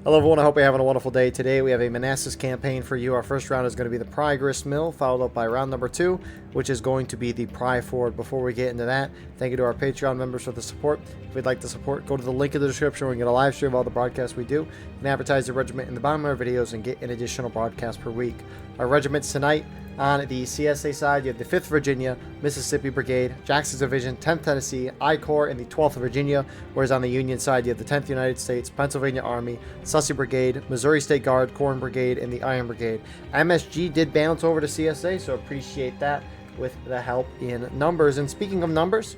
Hello everyone, I hope you're having a wonderful day. Today we have a Manassas campaign for you. Our first round is going to be the Pry Grist Mill, followed up by round number 2, which is going to be the Pry Ford. Before we get into that, thank you to our Patreon members for the support. If you'd like to support, go to the link in the description where you can get a live stream of all the broadcasts we do. You can advertise the regiment in the bottom of our videos and get an additional broadcast per week. Our regiments tonight: on the CSA side, you have the 5th Virginia, Mississippi Brigade, Jackson's Division, 10th Tennessee, I Corps, and the 12th Virginia. Whereas on the Union side, you have the 10th United States, Pennsylvania Army, Sussex Brigade, Missouri State Guard, Corn Brigade, and the Iron Brigade. MSG did bounce over to CSA, so appreciate that with the help in numbers. And speaking of numbers,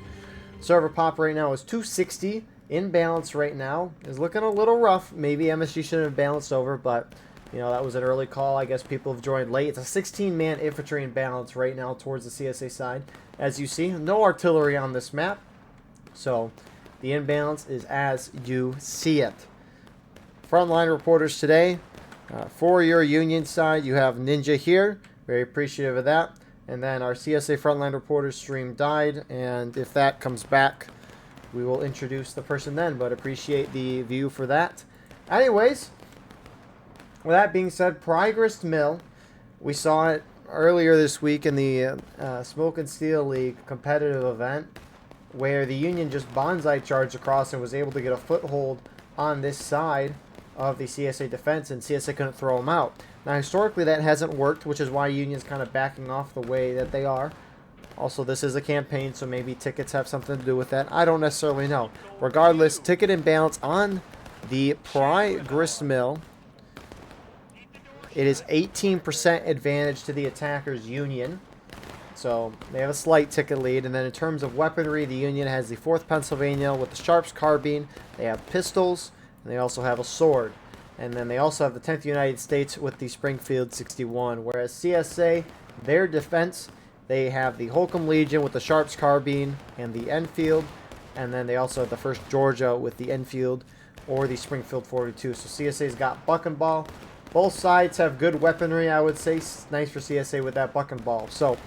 server pop right now is 260. In balance right now is looking a little rough. Maybe MSG should have balanced over, but you know, that was an early call. I guess people have joined late. It's a 16-man infantry in balance right now towards the CSA side. As you see, no artillery on this map. So the imbalance is as you see it. Frontline reporters today. For your Union side, you have Ninja here. Very appreciative of that. And then our CSA frontline reporters stream died. And if that comes back, we will introduce the person then. But appreciate the view for that. Anyways, with that being said, Pry Grist Mill, we saw it earlier this week in the Smoke and Steel League competitive event where the Union just bonsai charged across and was able to get a foothold on this side of the CSA defense, and CSA couldn't throw them out. Now, historically, that hasn't worked, which is why Union's kind of backing off the way that they are. Also, this is a campaign, so maybe tickets have something to do with that. I don't necessarily know. Regardless, ticket imbalance on the Pry Grist Mill. It is 18% advantage to the attackers Union. So they have a slight ticket lead. And then in terms of weaponry, the Union has the 4th Pennsylvania with the Sharps carbine. They have pistols. And they also have a sword. And then they also have the 10th United States with the Springfield 61. Whereas CSA, their defense, they have the Holcomb Legion with the Sharps carbine and the Enfield. And then they also have the 1st Georgia with the Enfield or the Springfield 42. So CSA's got buck and ball. Both sides have good weaponry, I would say. Nice for CSA with that buck and ball. So,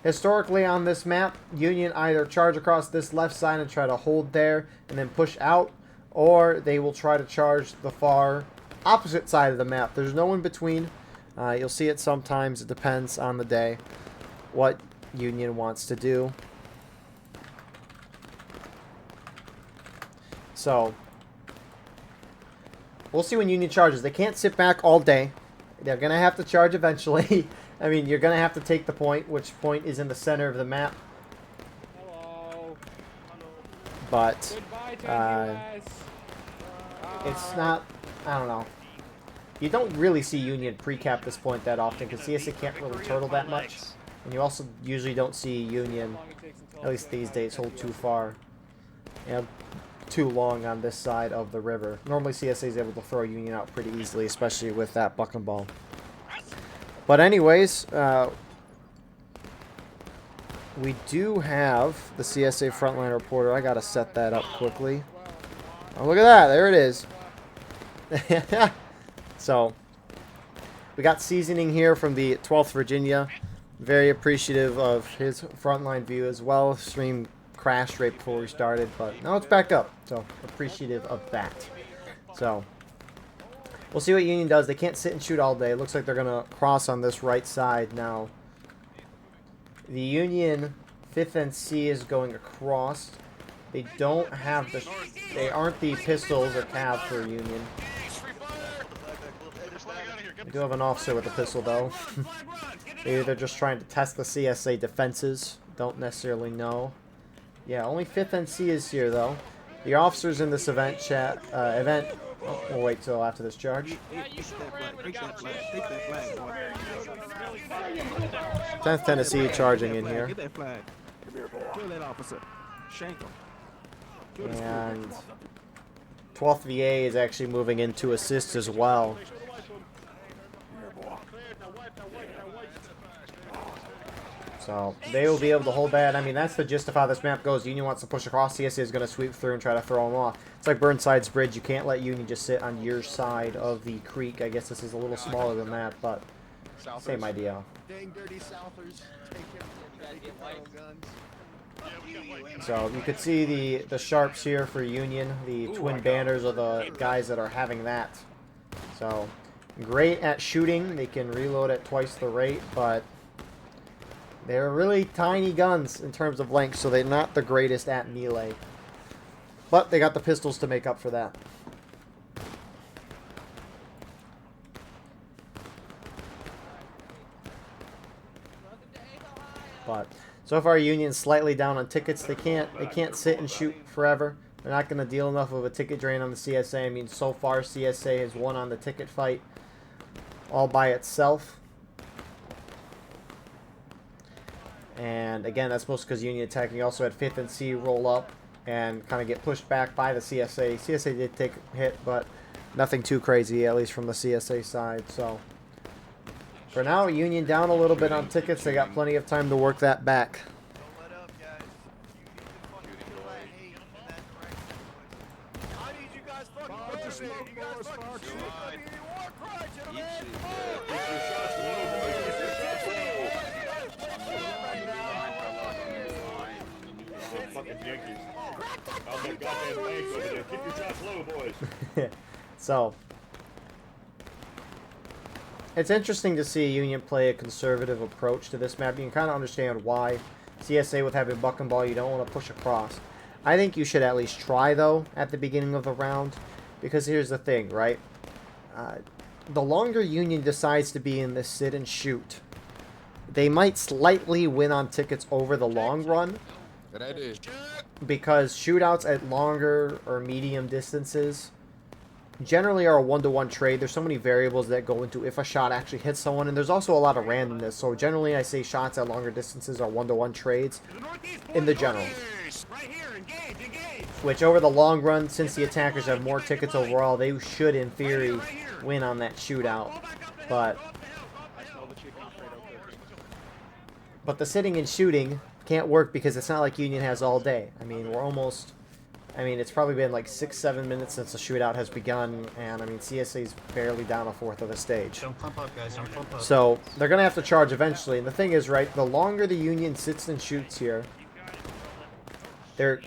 historically on this map, Union either charge across this left side and try to hold there and then push out, or they will try to charge the far opposite side of the map. There's no in between. You'll see it sometimes. It depends on the day what Union wants to do. So we'll see when Union charges. They can't sit back all day. They're going to have to charge eventually. I mean, you're going to have to take the point, which point is in the center of the map. Hello. But Goodbye, it's not, I don't know. You don't really see Union pre-cap this point that often because CSA can't really turtle that much. And you also usually don't see Union, at least these days, hold too far. You know, too long on this side of the river. Normally CSA is able to throw Union out pretty easily, especially with that buck and ball. But anyways, we do have the CSA frontline reporter. I gotta set that up quickly. Oh, look at that. There it is. So, we got seasoning here from the 12th Virginia. Very appreciative of his frontline view as well. Stream crashed right before we started, but now it's back up, so appreciative of that. So we'll see what Union does. They can't sit and shoot all day. It looks like they're gonna cross on this right side now. The Union 5th NC is going across. They don't have the, they aren't the pistols or cav for Union. We do have an officer with a pistol though. Maybe they're just trying to test the CSA defenses. Don't necessarily know. Yeah, only 5th NC is here, though. The officers in this event chat, oh, we'll wait till after this charge. 10th Tennessee charging in here. And 12th VA is actually moving in to assist as well. So they will be able to hold that. I mean, that's the gist of how this map goes. Union wants to push across. CSA is going to sweep through and try to throw them off. It's like Burnside's Bridge. You can't let Union just sit on your side of the creek. I guess this is a little smaller than that, but same idea. Dang dirty Southers. Take care of their guns. So you could see the sharps here for Union. The twin banners are the guys that are having that. So great at shooting. They can reload at twice the rate, but they're really tiny guns in terms of length, so they're not the greatest at melee. But they got the pistols to make up for that. But so far, Union's slightly down on tickets. They can't sit and shoot forever. They're not going to deal enough of a ticket drain on the CSA. I mean, so far CSA has won on the ticket fight all by itself. And again, that's mostly because Union attacking. You also had 5th and C roll up and kind of get pushed back by the CSA. CSA did take a hit, but nothing too crazy, at least from the CSA side. So for now, Union down a little bit on tickets. They got plenty of time to work that back. Don't let up, guys. You need to fucking feel that hate in that direction, boys. I need you guys fucking motivated. You guys fucking shoot. I mean, war cry, gentlemen. Keep your shots low, boys. Keep your shots low. Fucking Yankees. Out that goddamn bank over there. Keep your shots low, boys. So it's interesting to see Union play a conservative approach to this map. You can kind of understand why. CSA with having buck and ball, you don't want to push across. I think you should at least try, though, at the beginning of the round. Because here's the thing, right? The longer Union decides to be in this sit and shoot, they might slightly win on tickets over the long run. Because shootouts at longer or medium distances generally are a one-to-one trade. There's so many variables that go into if a shot actually hits someone, and there's also a lot of randomness. So generally I say shots at longer distances are one-to-one trades in the general. Which over the long run, since the attackers have more tickets overall, they should in theory win on that shootout. But the sitting and shooting can't work because it's not like Union has all day. I mean, it's probably been like 6-7 minutes since the shootout has begun, and I mean, CSA's barely down a fourth of the stage. Don't clump up, guys. Don't clump up. So they're gonna have to charge eventually. And the thing is, right, the longer the Union sits and shoots here, they're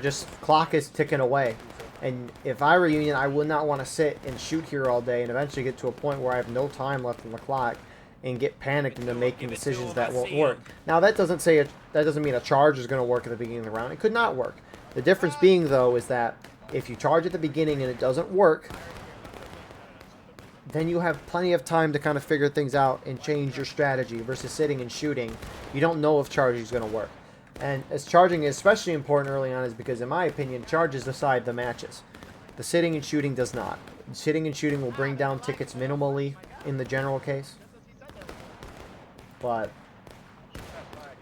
just clock is ticking away. And if I were Union, I would not want to sit and shoot here all day and eventually get to a point where I have no time left on the clock and get panicked into making decisions that won't work. Now that doesn't mean a charge is going to work at the beginning of the round. It could not work. The difference being, though, is that if you charge at the beginning and it doesn't work, then you have plenty of time to kind of figure things out and change your strategy versus sitting and shooting. You don't know if charging is going to work. And as charging is especially important early on is because, in my opinion, charges decide the matches. The sitting and shooting does not. Sitting and shooting will bring down tickets minimally in the general case. But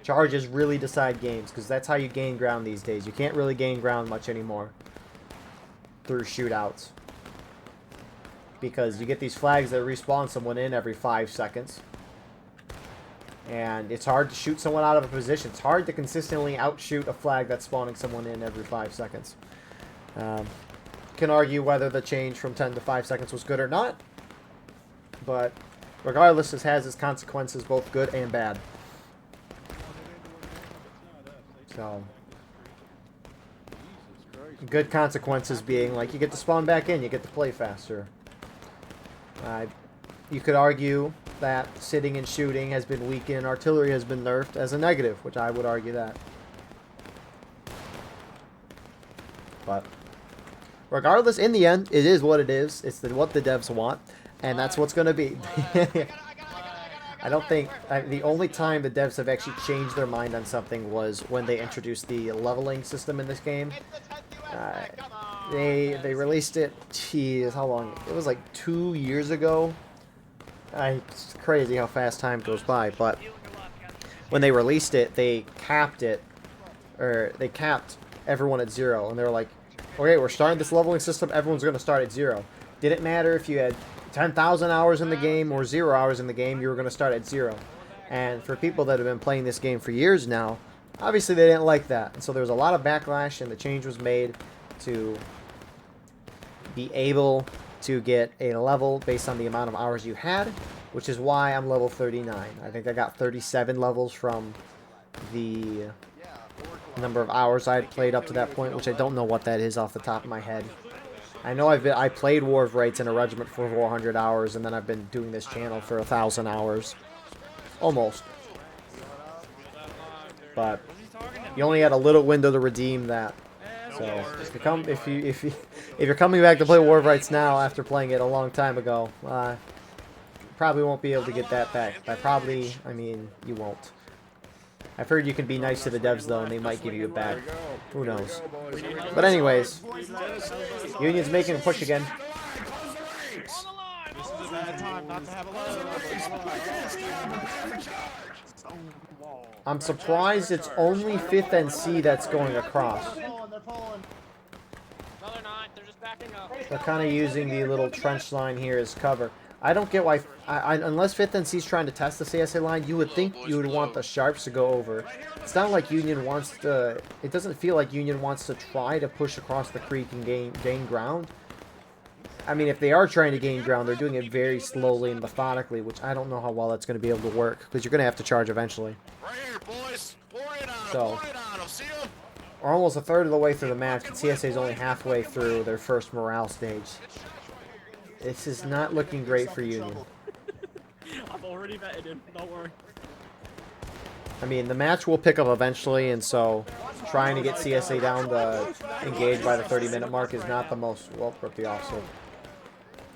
charges really decide games because that's how you gain ground these days. You can't really gain ground much anymore through shootouts because you get these flags that respawn someone in every 5 seconds. And it's hard to shoot someone out of a position. It's hard to consistently outshoot a flag that's spawning someone in every 5 seconds. Can argue whether the change from 10 to 5 seconds was good or not. But regardless, this has its consequences, both good and bad. So, good consequences being like you get to spawn back in, you get to play faster. You could argue that sitting and shooting has been weakened, artillery has been nerfed as a negative, which I would argue that. But regardless, in the end, it is what it is. It's what the devs want, and that's what's going to be. I don't think the only time the devs have actually changed their mind on something was when they introduced the leveling system in this game. They released it, geez, how long? It was like 2 years ago. It's crazy how fast time goes by, but when they released it, they capped everyone at 0, and they were like, okay, we're starting this leveling system, everyone's going to start at 0. Didn't matter if you had 10,000 hours in the game or 0 hours in the game, you were going to start at 0. And for people that have been playing this game for years now, obviously they didn't like that. And so there was a lot of backlash, and the change was made to be able to get a level based on the amount of hours you had, which is why I'm level 39. I think I got 37 levels from the number of hours I had played up to that point, which I don't know what that is off the top of my head. I know I played War of Rights in a regiment for 400 hours, and then I've been doing this channel for 1,000 hours. Almost. But you only had a little window to redeem that. So if you're coming back to play War of Rights now after playing it a long time ago, probably won't be able to get that back. I mean, you won't. I've heard you can be nice to the devs though, and they might give you it back. Who knows? But anyways, Union's making a push again. This is a bad time not to have a I'm surprised it's only 5th and C that's going across. No, they're not. They're just backing up. They're kind of using the little trench line here as cover. I don't get why, unless 5th and C is trying to test the CSA line, you would think you would want the Sharps to go over. It's not like Union wants to, it doesn't feel like Union wants to try to push across the creek and gain ground. I mean, if they are trying to gain ground, they're doing it very slowly and methodically, which I don't know how well that's going to be able to work, because you're going to have to charge eventually. Right here, boys. Pour it on So, them. Pour it on them. See them? we're almost a third of the way through the match, and CSA is only halfway through their first morale stage. This is not looking great for Union. I've already vetted him. Don't worry. I mean, the match will pick up eventually, and so trying to get CSA down to engage by the 30-minute mark is not the most... Well, rip the officer.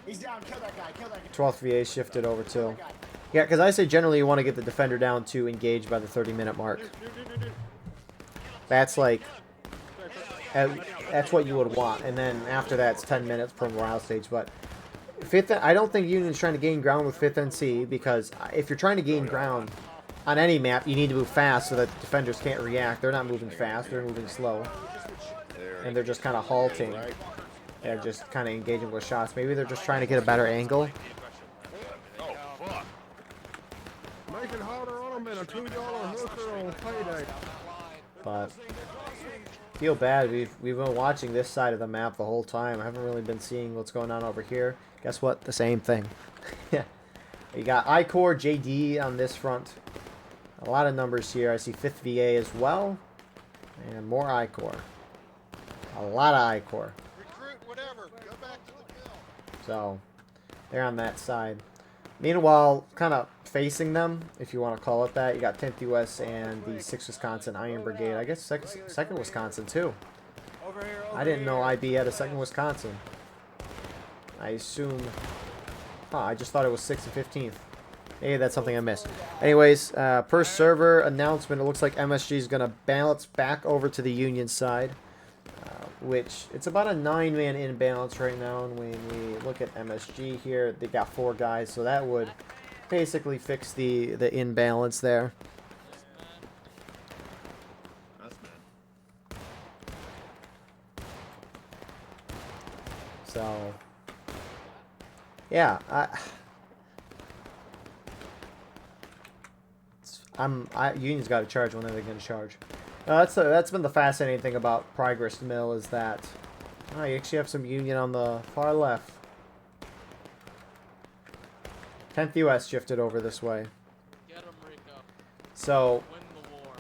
He's down. Kill that guy. Kill that guy. 12th VA shifted over too. Yeah, because I say generally you want to get the defender down to engage by the 30-minute mark. That's like... That's what you would want. And then after that, it's 10 minutes per morale stage. But I don't think Union's trying to gain ground with 5th NC, because if you're trying to gain ground on any map, you need to move fast so that the defenders can't react. They're not moving fast. They're moving slow. And they're just kind of halting. They're just kind of engaging with shots. Maybe they're just trying to get a better angle. Oh, fuck. Make it harder on them than a $2 hooker on payday. But feel bad. We've been watching this side of the map the whole time. I haven't really been seeing what's going on over here. Guess what? The same thing. Yeah. You got I-Corps, JD on this front. A lot of numbers here. I see 5th VA as well. And more I-Corps. A lot of I-Corps. Recruit, whatever. Go back to the mill. So, they're on that side. Meanwhile, kind of facing them, if you want to call it that, you got 10th US and the 6th Wisconsin Iron Brigade. I guess 2nd Wisconsin, too. Over here. I didn't know IB had a 2nd Wisconsin. I assume... Huh, I just thought it was 6th and 15th. Maybe that's something I missed. Anyways, per server announcement, it looks like MSG is going to balance back over to the Union side. Which, it's about a 9-man imbalance right now. And when we look at MSG here, they got 4 guys. So that would basically fix the imbalance there. So, yeah, Union's got to charge when they're going to charge. That's been the fascinating thing about Progress Mill, is that you actually have some Union on the far left. 10th US shifted over this way. Get him, Rico. So Win the war.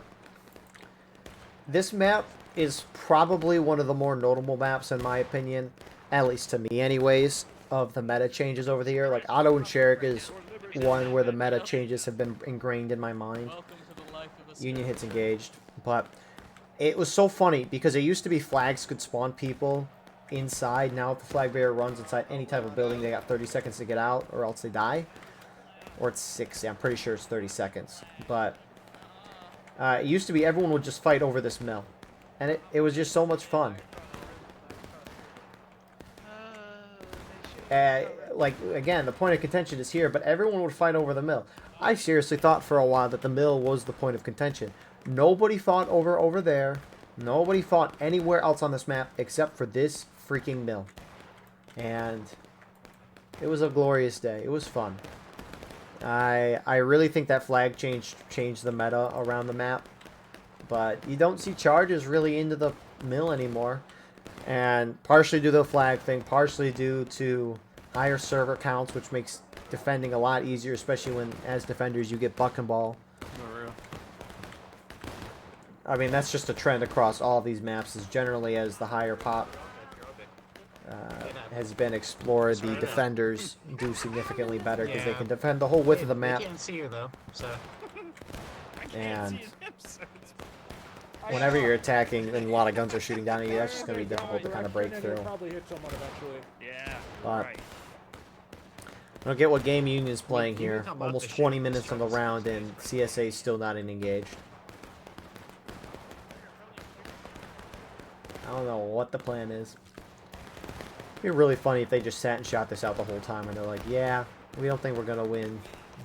this map is probably one of the more notable maps in my opinion, at least to me anyways, of the meta changes over the year. Like Otto and Sherrick is one where the meta changes have been ingrained in my mind. Welcome to the life of a Union hits engaged, but it was so funny because it used to be flags could spawn people inside. Now if the flag bearer runs inside any type of building, they got 30 seconds to get out or else they die. Or it's 60. I'm pretty sure it's 30 seconds. But it used to be everyone would just fight over this mill. And it was just so much fun. Like, again, the point of contention is here, but everyone would fight over the mill. I seriously thought for a while that the mill was the point of contention. Nobody fought over there. Nobody fought anywhere else on this map except for this freaking mill. And it was a glorious day. It was fun. I really think that flag changed the meta around the map. But you don't see charges really into the mill anymore. And partially due to the flag thing, partially due to higher server counts, which makes defending a lot easier, especially when, as defenders, you get buck and ball. I mean, that's just a trend across all of these maps, is generally as the higher pop has been explored, the defenders do significantly better because they can defend the whole width of the map. They can't see you though, so. And whenever you're attacking and a lot of guns are shooting down at you, that's just going to be difficult to kind of break through. Yeah. But Right. I don't get what game Union's playing here. Almost 20 minutes on the round and CSA is still not engaged. I don't know what the plan is. It'd be really funny if they just sat and shot this out the whole time and they're like, yeah, we don't think we're going to win,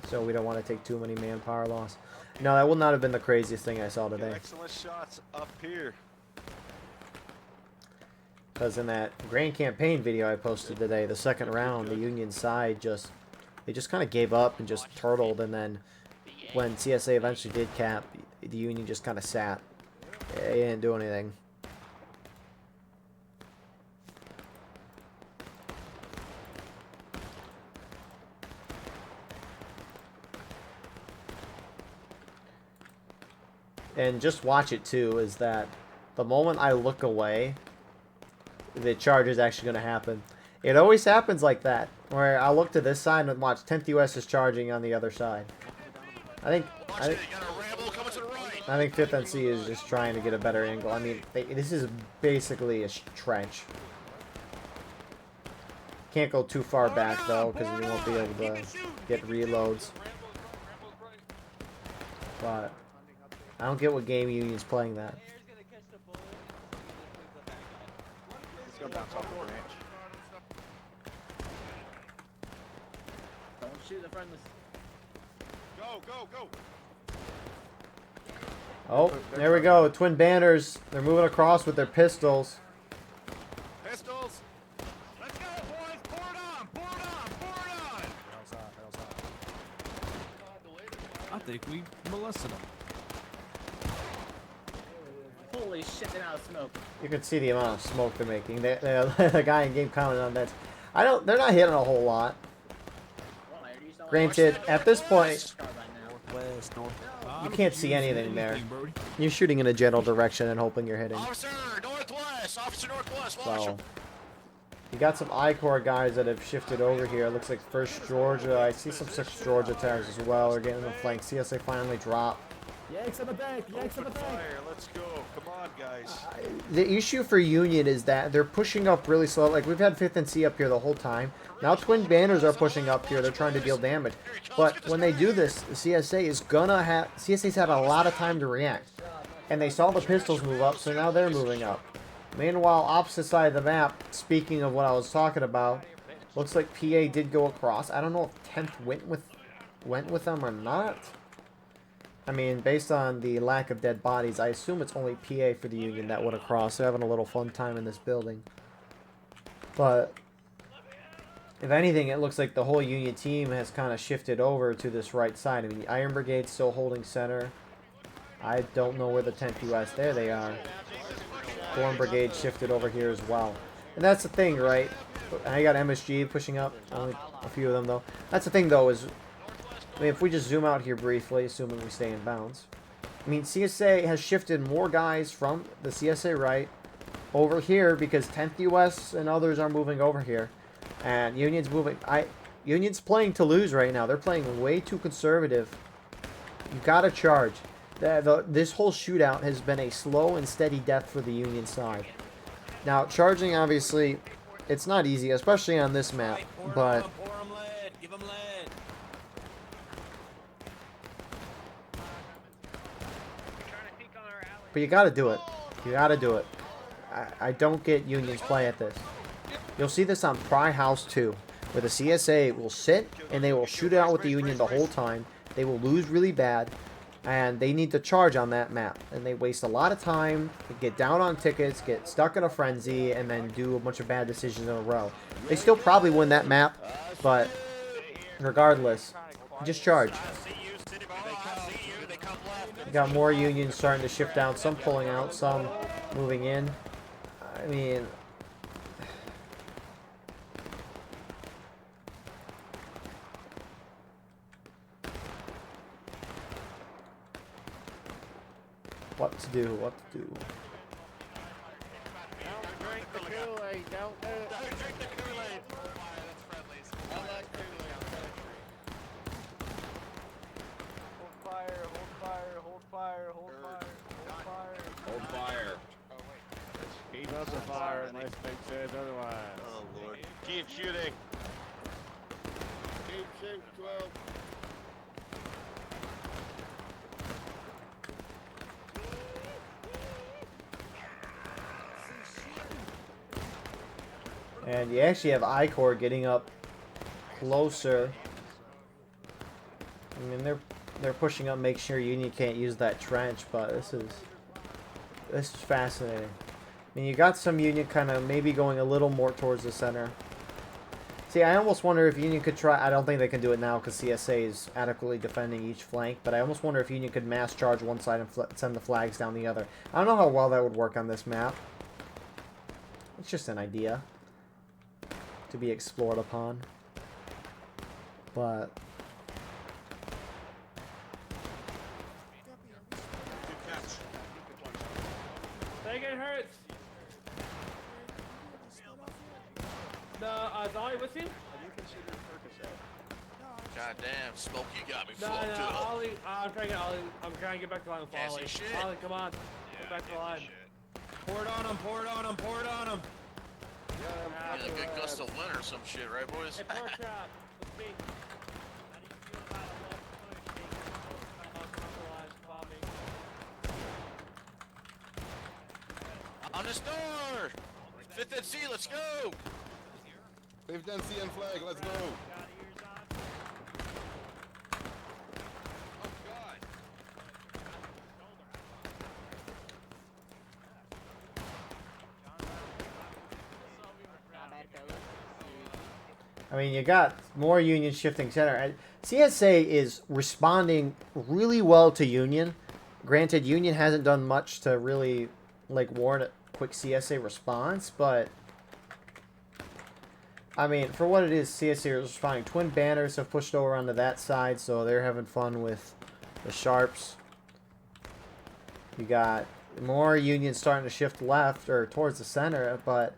so we don't want to take too many manpower loss. No, that would not have been the craziest thing I saw today. Excellent shots up here. Because in that Grand Campaign video I posted today, the second round, the Union side they just kind of gave up and just turtled, and then when CSA eventually did cap, the Union just kind of sat. They didn't do anything. And just watch it too, is that the moment I look away, the charge is actually going to happen. It always happens like that, where I'll look to this side and watch 10th US is charging on the other side. I think 5th NC is just trying to get a better angle. I mean, this is basically a trench. Can't go too far back though, because we won't be able to get reloads. But I don't get what game Union's playing that. Let's go down top of the ranch. Don't shoot the friendless. Go, go, go. Oh, there we go. Twin banners. They're moving across with their pistols. Pistols. Let's go, boys. Pour it on. Pour it on. Pour it on. I think we molested them. Holy shit, they're out of smoke. You can see the amount of smoke they're making. The guy in game commented on that. They're not hitting a whole lot. Granted, at this point, you can't see anything there. You're shooting in a general direction and hoping you're hitting. Officer northwest. Officer northwest. Watch So, him. you got some I-Corps guys that have shifted over here. Looks like 1st Georgia. I see some 6th Georgia tags as well. They're getting the flank. CSA finally dropped. Yanks on the bank. Yanks on the Open bank. fire. Let's go. Come on, guys. The issue for Union is that they're pushing up really slow. Like, we've had 5th and C up here the whole time. Now Twin Banners are pushing up here. They're trying to deal damage. But when they do this, the CSA's had a lot of time to react. And they saw the pistols move up, so now they're moving up. Meanwhile, opposite side of the map, speaking of what I was talking about, looks like PA did go across. I don't know if 10th went with them or not. I mean, based on the lack of dead bodies, I assume it's only PA for the Union that went across. They're having a little fun time in this building. But if anything, it looks like the whole Union team has kind of shifted over to this right side. I mean, the Iron Brigade's still holding center. I don't know where the 10th US... There they are. Thorn Brigade shifted over here as well. And that's the thing, right? I got MSG pushing up. Only a few of them, though. That's the thing, though, is... I mean, if we just zoom out here briefly, assuming we stay in bounds. I mean, CSA has shifted more guys from the CSA right over here because 10th US and others are moving over here. And Union's moving... Union's playing to lose right now. They're playing way too conservative. You gotta charge. This whole shootout has been a slow and steady death for the Union side. Now, charging, obviously, it's not easy, especially on this map, but... But you gotta do it. You gotta do it. I don't get Union's play at this. You'll see this on Pry House 2, where the CSA will sit and they will shoot it out with the Union the whole time. They will lose really bad, and they need to charge on that map. And they waste a lot of time, get down on tickets, get stuck in a frenzy, and then do a bunch of bad decisions in a row. They still probably win that map, but regardless, just charge. You got more Unions starting to shift down, some pulling out, some moving in. I mean... What to do, what to do. Don't drink the Kool-Aid. Don't do it. Don't drink the Kool-Aid. That's friendlies. I like Kool-Aid. Hold fire, hold fire, hold fire, hold fire, hold fire. Hold fire. Oh, wait. Keep up the fire unless they says otherwise. Oh, Lord. Keep shooting. Keep shooting, 12. And you actually have I-Corps getting up closer. I mean, they're pushing up, make sure Union can't use that trench, but this is fascinating. I mean, you got some Union kind of maybe going a little more towards the center. See, I almost wonder if Union could try. I don't think they can do it now because CSA is adequately defending each flank, but I almost wonder if Union could mass charge one side and send the flags down the other. I don't know how well that would work on this map. It's just an idea to be explored upon. But They get hurt. No, Ollie, what's him? God damn, Smoke, you got me No, fucked no, up. Ollie. I'm trying to get Ollie. I'm trying to get back to the line with Can't see Ollie. shit. Ollie, come on. Get back to the line. Pour it on him, pour it on him, pour it on him. Yeah, like a gust of wind or some shit, right, boys? Hey, pork chop. Let's speak. How do you feel about a left push being compromised bombing? On the star! 5th and C, let's go! 5th and CN flag, let's go. Oh, God. I mean, you got more Union shifting center. CSA is responding really well to Union. Granted, Union hasn't done much to really like warrant a quick CSA response, but I mean, for what it is, CSA is responding. Twin banners have pushed over onto that side, so they're having fun with the Sharps. You got more Union starting to shift left or towards the center, but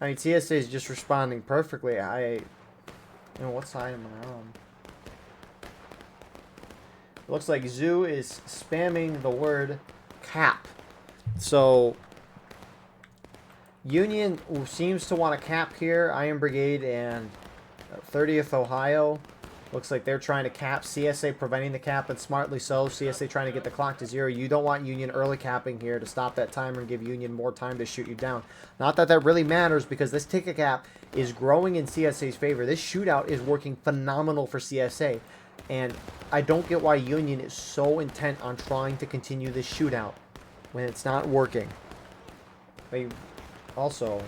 I mean, CSA is just responding perfectly. You know, what side am I on? It looks like Zoo is spamming the word cap. So Union seems to want to cap here. Iron Brigade and 30th Ohio. Looks like they're trying to cap. CSA preventing the cap, and smartly so. CSA trying to get the clock to 0. You don't want Union early capping here to stop that timer and give Union more time to shoot you down. Not that that really matters, because this ticket cap is growing in CSA's favor. This shootout is working phenomenal for CSA. And I don't get why Union is so intent on trying to continue this shootout when it's not working. They also...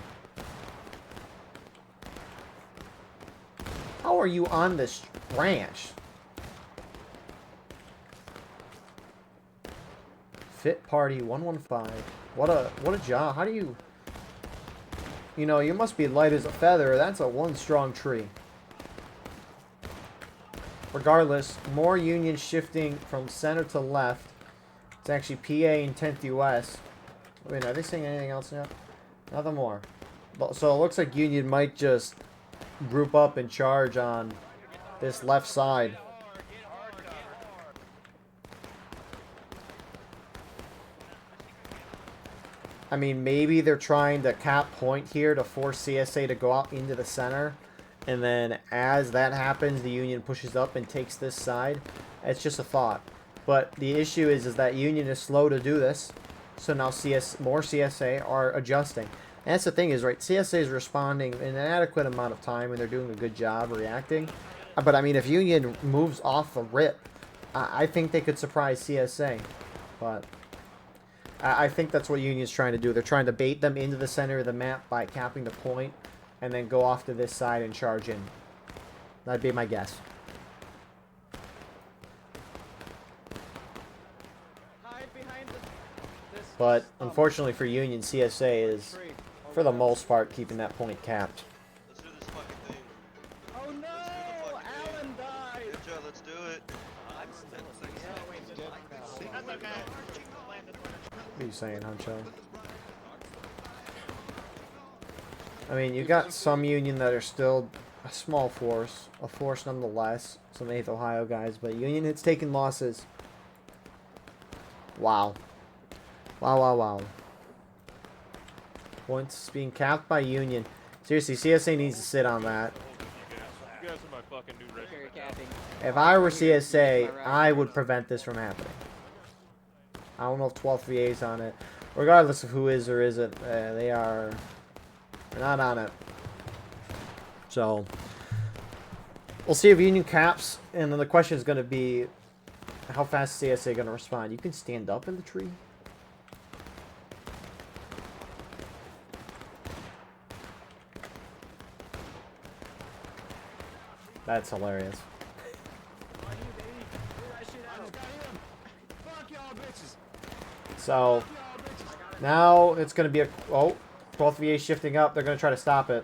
How are you on this branch? Fit Party 115. What a job. How do you... You know, you must be light as a feather. That's a one strong tree. Regardless, more Union shifting from center to left. It's actually PA and 10th US. Wait, are they saying anything else now? Nothing more. So it looks like Union might just group up and charge on this left side. I mean, maybe they're trying to cap point here to force CSA to go out into the center. And then as that happens, the Union pushes up and takes this side. It's just a thought. But the issue is that Union is slow to do this. So now more CSA are adjusting. And that's the thing is, right, CSA is responding in an adequate amount of time, and they're doing a good job reacting. But, I mean, if Union moves off the rip, I think they could surprise CSA. But I think that's what Union's trying to do. They're trying to bait them into the center of the map by capping the point, and then go off to this side and charge in. That'd be my guess. But, unfortunately for Union, CSA is, for the most part, keeping that point capped. Let's do this fucking thing. Oh no! Alan died! Good job, let's do it. That's okay. What are you saying, Huncho? I mean, you got some Union that are still a small force, a force nonetheless, some 8th Ohio guys, but Union it's taking losses. Wow. Wow, wow, wow. Points being capped by Union. Seriously, CSA needs to sit on that. You guys are my fucking new regiment. If I were CSA, I would prevent this from happening. I don't know if 12th VA is on it. Regardless of who is or isn't, they're not on it. So, we'll see if Union caps, and then the question is going to be, how fast is CSA going to respond? You can stand up in the tree. That's hilarious. So, now it's going to be a... Oh, 12th VA shifting up. They're going to try to stop it.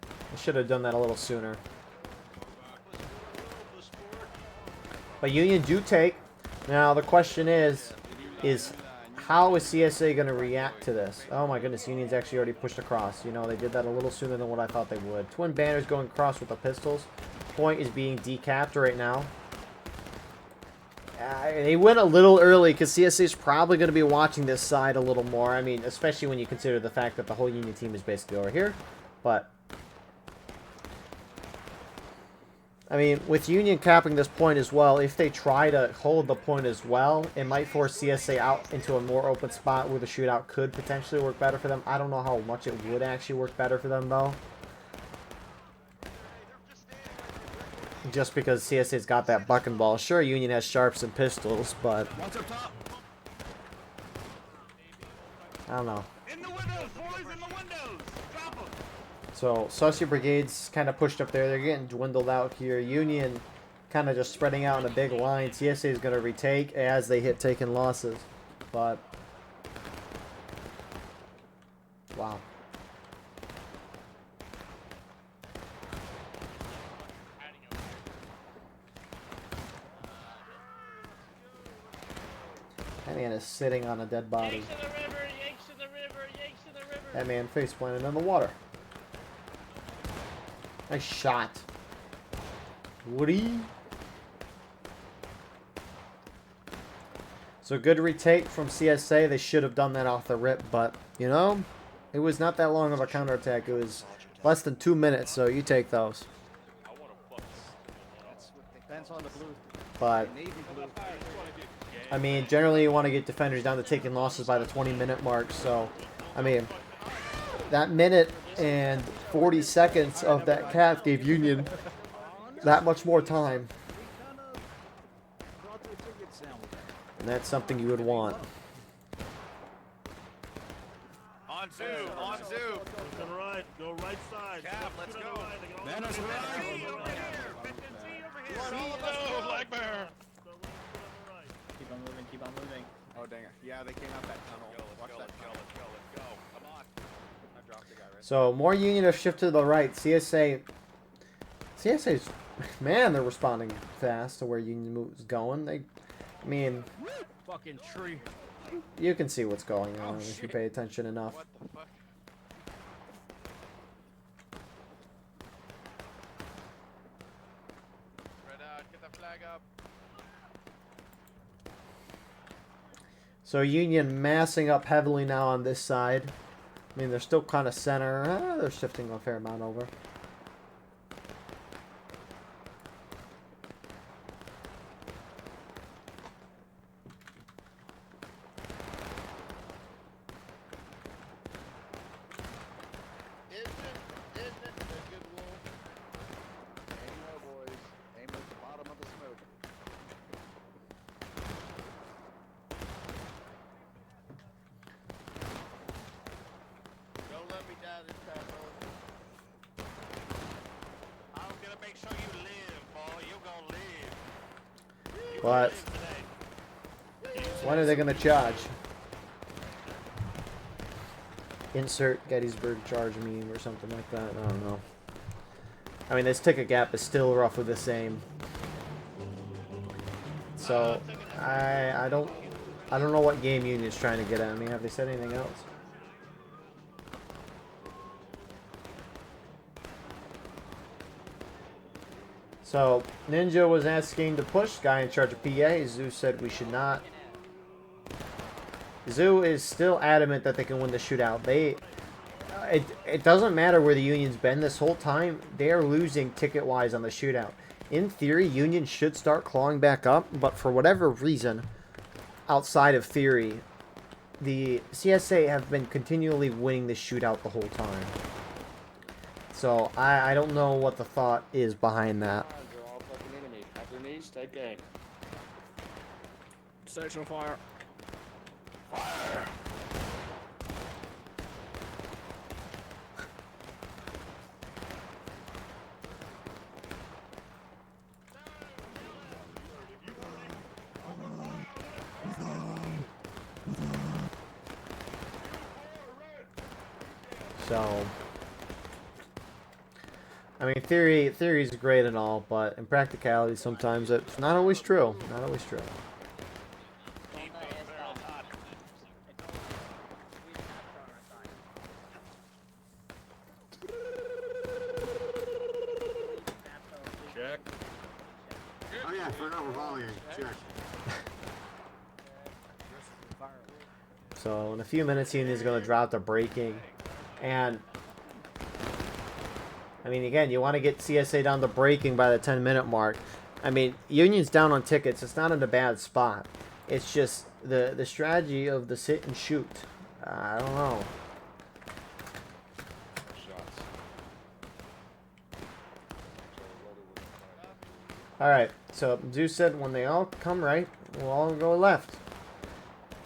They should have done that a little sooner. But Union do take. Now, the question is how is CSA going to react to this? Oh my goodness, Union's actually already pushed across. You know, they did that a little sooner than what I thought they would. Twin banners going across with the pistols. Point is being decapped right now. They went a little early because CSA is probably going to be watching this side a little more. I mean, especially when you consider the fact that the whole Union team is basically over here. But, I mean, with Union capping this point as well, if they try to hold the point as well, it might force CSA out into a more open spot where the shootout could potentially work better for them. I don't know how much it would actually work better for them, though. Just because CSA's got that buck and ball. Sure, Union has sharps and pistols, but I don't know. In the windows, boys, in the windows. Drop them. So, Saucy Brigade's kind of pushed up there. They're getting dwindled out here. Union kind of just spreading out in a big line. CSA is going to retake as they hit taking losses. But, wow. That man is sitting on a dead body. Yanks in the river, yanks in the river, yanks in the river. That man face planted in the water. Nice shot. Woody. So good retake from CSA. They should have done that off the rip, but, you know, it was not that long of a counterattack. It was less than 2 minutes, so you take those. But, I mean, generally you want to get defenders down to taking losses by the 20-minute mark, so, I mean, that minute and 40 seconds of that cap gave Union that much more time. And that's something you would want. On two, on two. To the right, go right side. Cap, let's go. Manassas right. No, Black Bear. Keep on moving, keep on moving. Oh, dang it. Yeah, they came out that tunnel. Let's go, let's go. Come on. I dropped the guy right So, more Union have shifted to the right. CSA's, man, they're responding fast to where Union is going. I mean, Fucking tree. you can see what's going on if you pay attention enough. What the fuck? Spread out, get the flag up. So Union massing up heavily now on this side. I mean, they're still kind of center. They're shifting a fair amount over. Isn't it a good wolf? Aim low, boys. Aim at the bottom of the smoke. Don't let me die this time, boys. I'm gonna make sure you live, boy. You're gonna live. But when are they going to charge? Insert Gettysburg charge meme or something like that. I don't know. I mean, this ticket gap is still roughly the same. So I don't I don't know what game Union's trying to get at me. Have they said anything else? So, Ninja was asking to push. Guy in charge of PA. Zoo said we should not. Zoo is still adamant that they can win the shootout. It doesn't matter where the Union's been this whole time. They are losing ticket-wise on the shootout. In theory, Union should start clawing back up, but for whatever reason, outside of theory, the CSA have been continually winning the shootout the whole time. So, I don't know what the thought is behind that. They're all fucking enemies. At their knees, take aim. Station fire. Fire! So, I mean, theory is great and all, but in practicality, sometimes it's not always true. Not always true. Check. Oh yeah, I forgot we're volleying. Check. So in a few minutes, Union's going to drop the braking. And, I mean, again, you want to get CSA down to braking by the 10-minute mark. I mean, Union's down on tickets. It's not in a bad spot. It's just the strategy of the sit and shoot. I don't know. Shots. Alright, so Zeus said when they all come right, we'll all go left.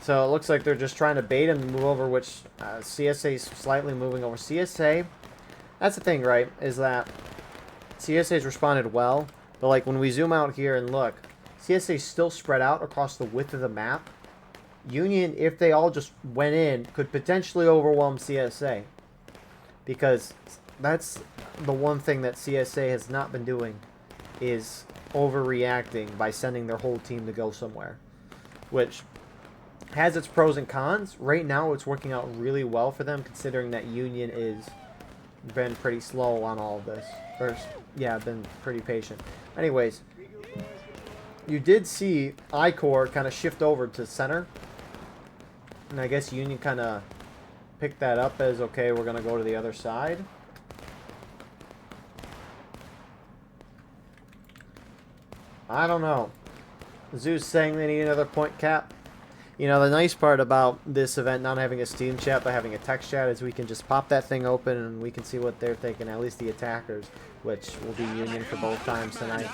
So it looks like they're just trying to bait him to move over, which CSA's slightly moving over. CSA, that's the thing, right, is that CSA's responded well, but like when we zoom out here and look, CSA's still spread out across the width of the map. Union, if they all just went in, could potentially overwhelm CSA. Because that's the one thing that CSA has not been doing, is overreacting by sending their whole team to go somewhere. Which has its pros and cons. Right now, it's working out really well for them, considering that Union is been pretty slow on all of this. Or, yeah, been pretty patient. Anyways, you did see I-Corps kind of shift over to center. And I guess Union kind of picked that up as, okay, we're going to go to the other side. I don't know. Zeus saying they need another point cap. You know, the nice part about this event not having a Steam chat but having a text chat is we can just pop that thing open and we can see what they're thinking, at least the attackers, which will be Union for both times tonight.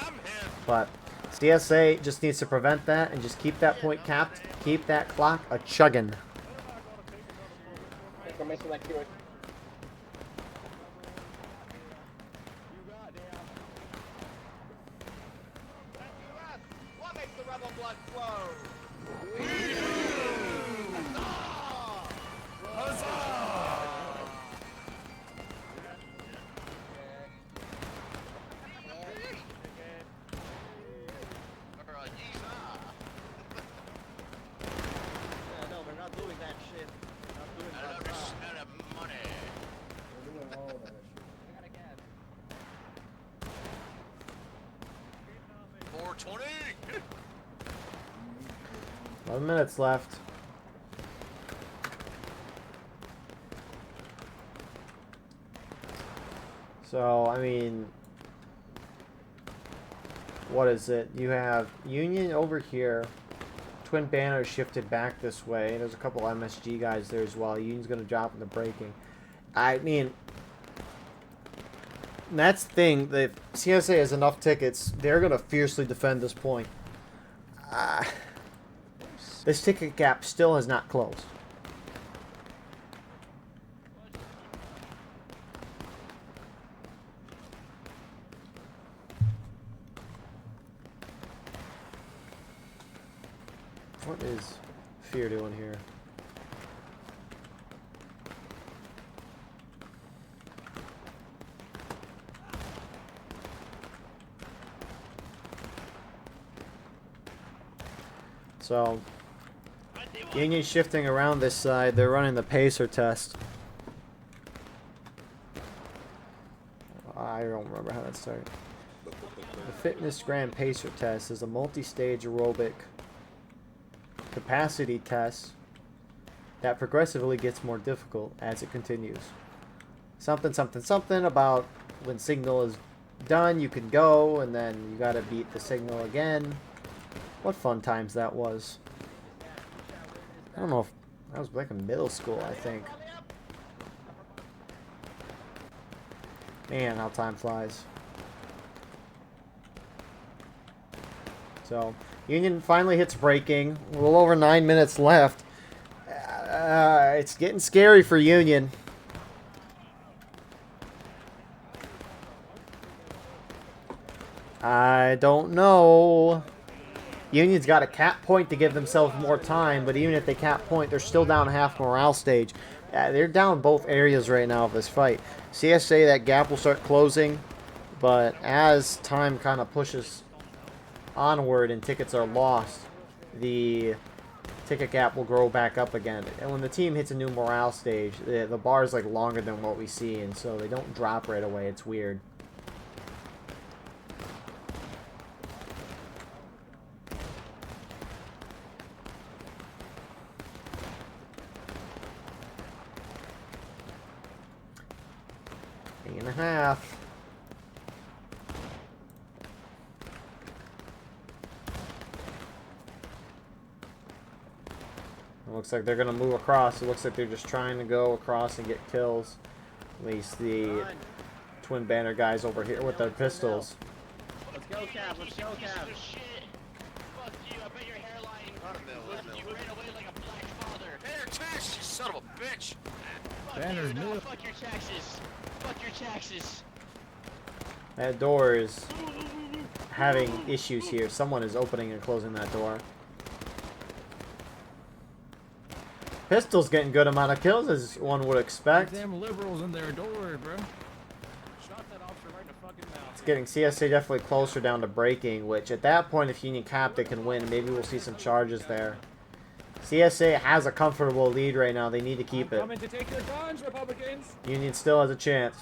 But CSA just needs to prevent that and just keep that point capped, keep that clock a-chugging. What makes the rebel blood flow? No, we're not doing that shit. We're not doing that. Money. 420. 11 minutes left. So, I mean, what is it? You have Union over here. Twin Banners shifted back this way. There's a couple MSG guys there as well. Union's going to drop in the braking. I mean, that's the thing. If CSA has enough tickets, they're going to fiercely defend this point. This ticket gap still has not closed. What is Fear doing here? So, Union shifting around this side. They're running the pacer test. I don't remember how that started. The Fitness Grand Pacer test is a multi-stage aerobic capacity test that progressively gets more difficult as it continues. Something, something, something about when signal is done, you can go, and then you gotta beat the signal again. What fun times that was. I don't know if that was back in middle school, I think. Man, how time flies. So, Union finally hits braking. A little over 9 minutes left. It's getting scary for Union. I don't know. Union's got a cap point to give themselves more time, but even if they cap point, they're still down half morale stage. They're down both areas right now of this fight. CSA, that gap will start closing, but as time kind of pushes onward and tickets are lost, the ticket gap will grow back up again. And when the team hits a new morale stage, the bar is like longer than what we see, and so they don't drop right away. It's weird. And a half. It looks like they're going to move across. It looks like they're just trying to go across and get kills. At least the twin banner guys over here with their pistols. Let's go, Cap. Let's go, Cap. Shit. Fuck you. I bet your hairline. You ran away like a black father. Pay your taxes, you son of a bitch. Banner's new. Fuck your taxes. Fuck your taxes. That door is having issues here. Someone is opening and closing that door. Pistol's getting good amount of kills, as one would expect. Them liberals in their doors, bro. Shot that officer right in the fucking mouth. It's getting CSA definitely closer down to breaking, which at that point, if Union cap, they can win. Maybe we'll see some charges there. CSA has a comfortable lead right now. They need to keep it. Coming to take your guns, Republicans. Union still has a chance.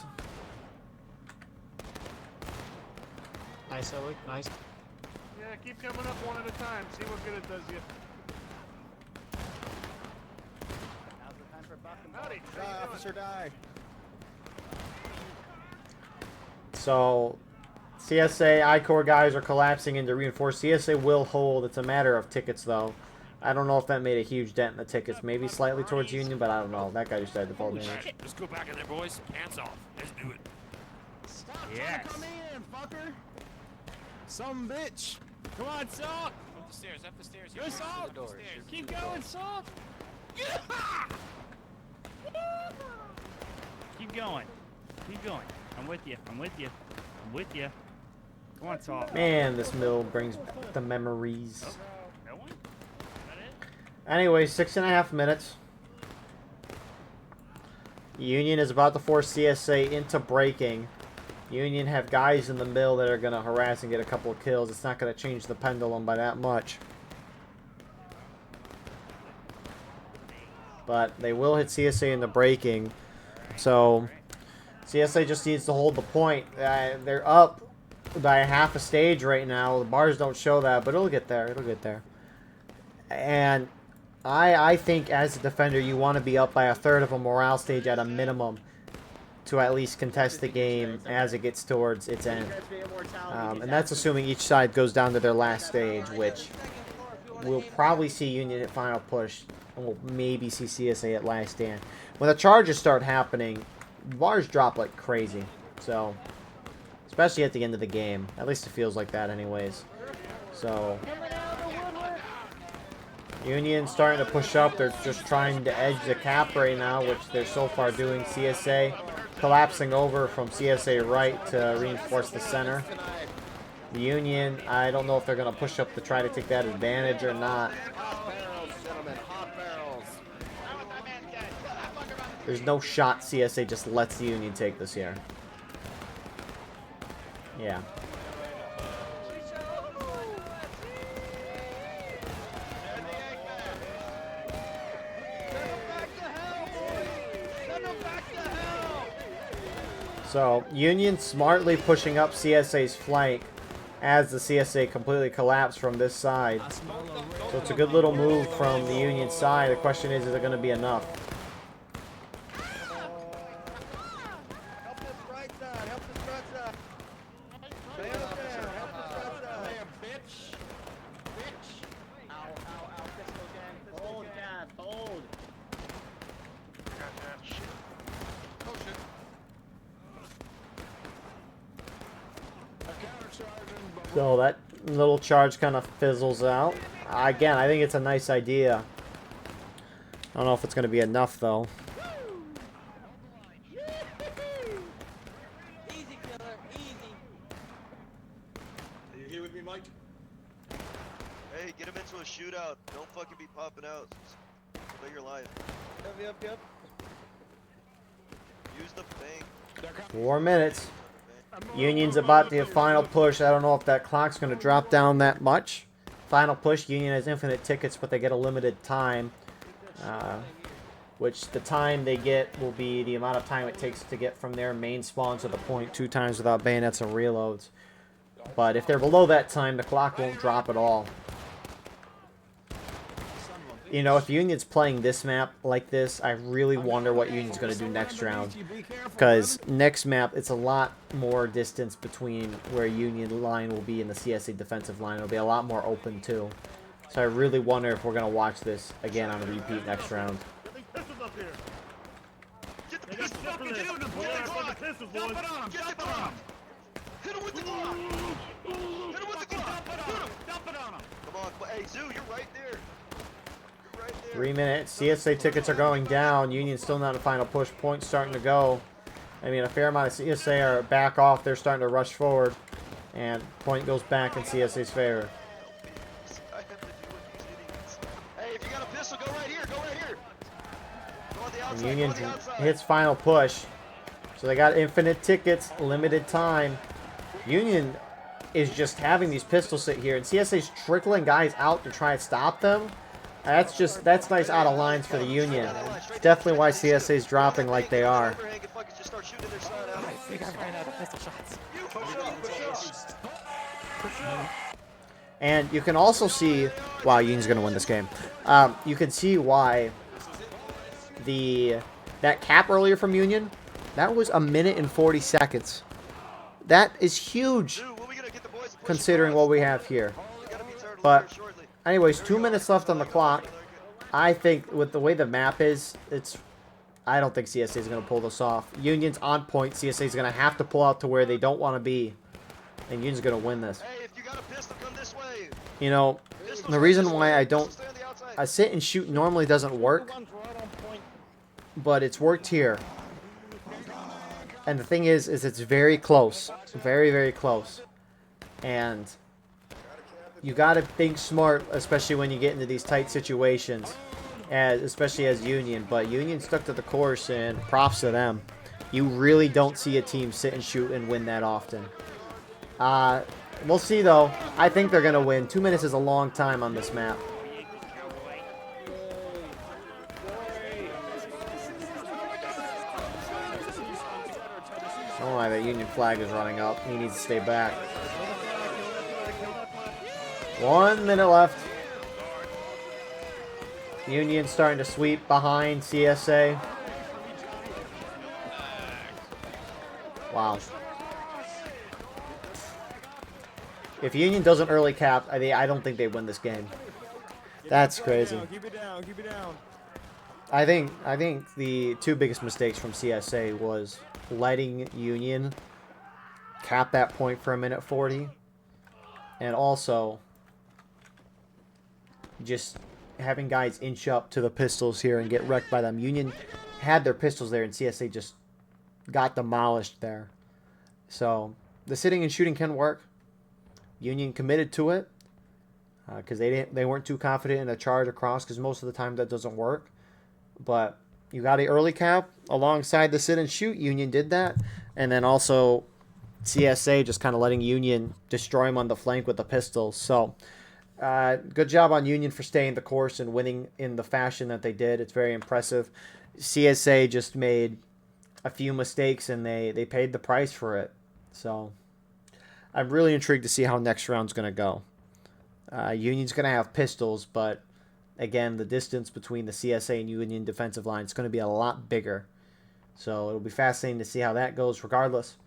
Nice, Oleg. Nice. Yeah, keep coming up one at a time. See what good it does you. Now's the time for bucking. Howdy. Die, officer, die. So, CSA, I-Corps guys are collapsing into reinforced. CSA will hold. It's a matter of tickets, though. I don't know if that made a huge dent in the tickets. Maybe slightly towards Union, but I don't know. That guy just died to fall damage. Let's go back in there, boys. Hands off. Let's do it. Stop Yes. trying to come in, fucker. Some bitch. Come on, Salt. Up the stairs, up the stairs. Go, Salt. Keep going, Salt. Keep going. Keep going. I'm with you. I'm with you. I'm with you. Come on, Salt. Man, this mill brings the memories. No one? Is that it? Anyway, 6.5 minutes. Union is about to force CSA into breaking. Union have guys in the mill that are going to harass and get a couple of kills. It's not going to change the pendulum by that much. But they will hit CSA in the breaking. So CSA just needs to hold the point. They're up by half a stage right now. The bars don't show that, but it'll get there. It'll get there. And I think as a defender, you want to be up by a third of a morale stage at a minimum to at least contest the game as it gets towards its end. And that's assuming each side goes down to their last stage, which we'll probably see Union at final push, and we'll maybe see CSA at last stand. When the charges start happening, bars drop like crazy. So, especially at the end of the game. At least it feels like that anyways. So, Union starting to push up. They're just trying to edge the cap right now, which they're so far doing. CSA collapsing over from CSA right to reinforce the center. The Union, I don't know if they're going to push up to try to take that advantage or not. There's no shot CSA just lets the Union take this here. Yeah. So, Union smartly pushing up CSA's flank as the CSA completely collapsed from this side. So it's a good little move from the Union side. The question is it going to be enough? Help this right side. Help this right side. Man down. Help this right side. bitch. Bitch. Ow, ow, ow. Pistol again. Pistol Hold, again. Dad, hold. Goddamn shit. Oh shit. So that little charge kind of fizzles out. Again, I think it's a nice idea. I don't know if it's going to be enough, though. Easy, killer, easy. Are you here with me, Mike? Hey, get him into a shootout. Don't fucking be popping out. Play your life. Yep. Use the bank. 4 minutes. Union's about the final push. I don't know if that clock's going to drop down that much. Final push. Union has infinite tickets, but they get a limited time. Which the time they get will be the amount of time it takes to get from their main spawn to the point 2 times without bayonets and reloads. But if they're below that time, the clock won't drop at all. You know, if Union's playing this map like this, I really wonder what Union's going to do next round. Because next map, it's a lot more distance between where Union line will be and the CSA defensive line. It'll be a lot more open, too. So I really wonder if we're going to watch this again on a repeat next round. Get the pistol up and get him with the Glock. Dump it on him. Get the Glock. Hit him with the Glock. Hit him with the Glock. Dump it on him. Come on. Hey, Zoo, you're right there. 3 minutes. CSA tickets are going down. Union's still not in final push. Point's starting to go. I mean, a fair amount of CSA are back off. They're starting to rush forward. And point goes back in CSA's favor. Hey, if you got a pistol, go right here. Go right here. Go on the And outside. Union Go on the outside. hits final push. So they got infinite tickets, limited time. Union is just having these pistols sit here. And CSA's trickling guys out to try and stop them. That's nice out of lines for the Union. It's definitely why CSA's dropping like they are. And you can also see, wow, Union's going to win this game. You can see why that cap earlier from Union, that was 1 minute and 40 seconds. That is huge, considering what we have here. But anyways, 2 minutes left on the clock. I think with the way the map is, I don't think CSA is going to pull this off. Union's on point. CSA is going to have to pull out to where they don't want to be. And Union's going to win this. Hey, if you got a pistol, come this way. You know, the reason why I sit and shoot normally doesn't work. But it's worked here. And the thing is it's very close. Very, very close. And you got to think smart, especially when you get into these tight situations, especially as Union. But Union stuck to the course, and props to them. You really don't see a team sit and shoot and win that often. We'll see, though. I think they're going to win. 2 minutes is a long time on this map. I don't know why that Union flag is running up. He needs to stay back. 1 minute left. Union starting to sweep behind CSA. Wow. If Union doesn't early cap, I don't think they win this game. That's crazy. Keep it down. Keep it down. I think the two biggest mistakes from CSA was letting Union cap that point for 1:40, and also just having guys inch up to the pistols here and get wrecked by them. Union had their pistols there, and CSA just got demolished there. So the sitting and shooting can work. Union committed to it because they weren't too confident in a charge across, because most of the time that doesn't work. But you got an early cap alongside the sit and shoot. Union did that. And then also CSA just kind of letting Union destroy him on the flank with the pistols. So good job on Union for staying the course and winning in the fashion that they did. It's very impressive. CSA just made a few mistakes, and they paid the price for it. So I'm really intrigued to see how next round's going to go. Union's going to have pistols, but again, the distance between the CSA and Union defensive line is going to be a lot bigger. So it'll be fascinating to see how that goes regardless.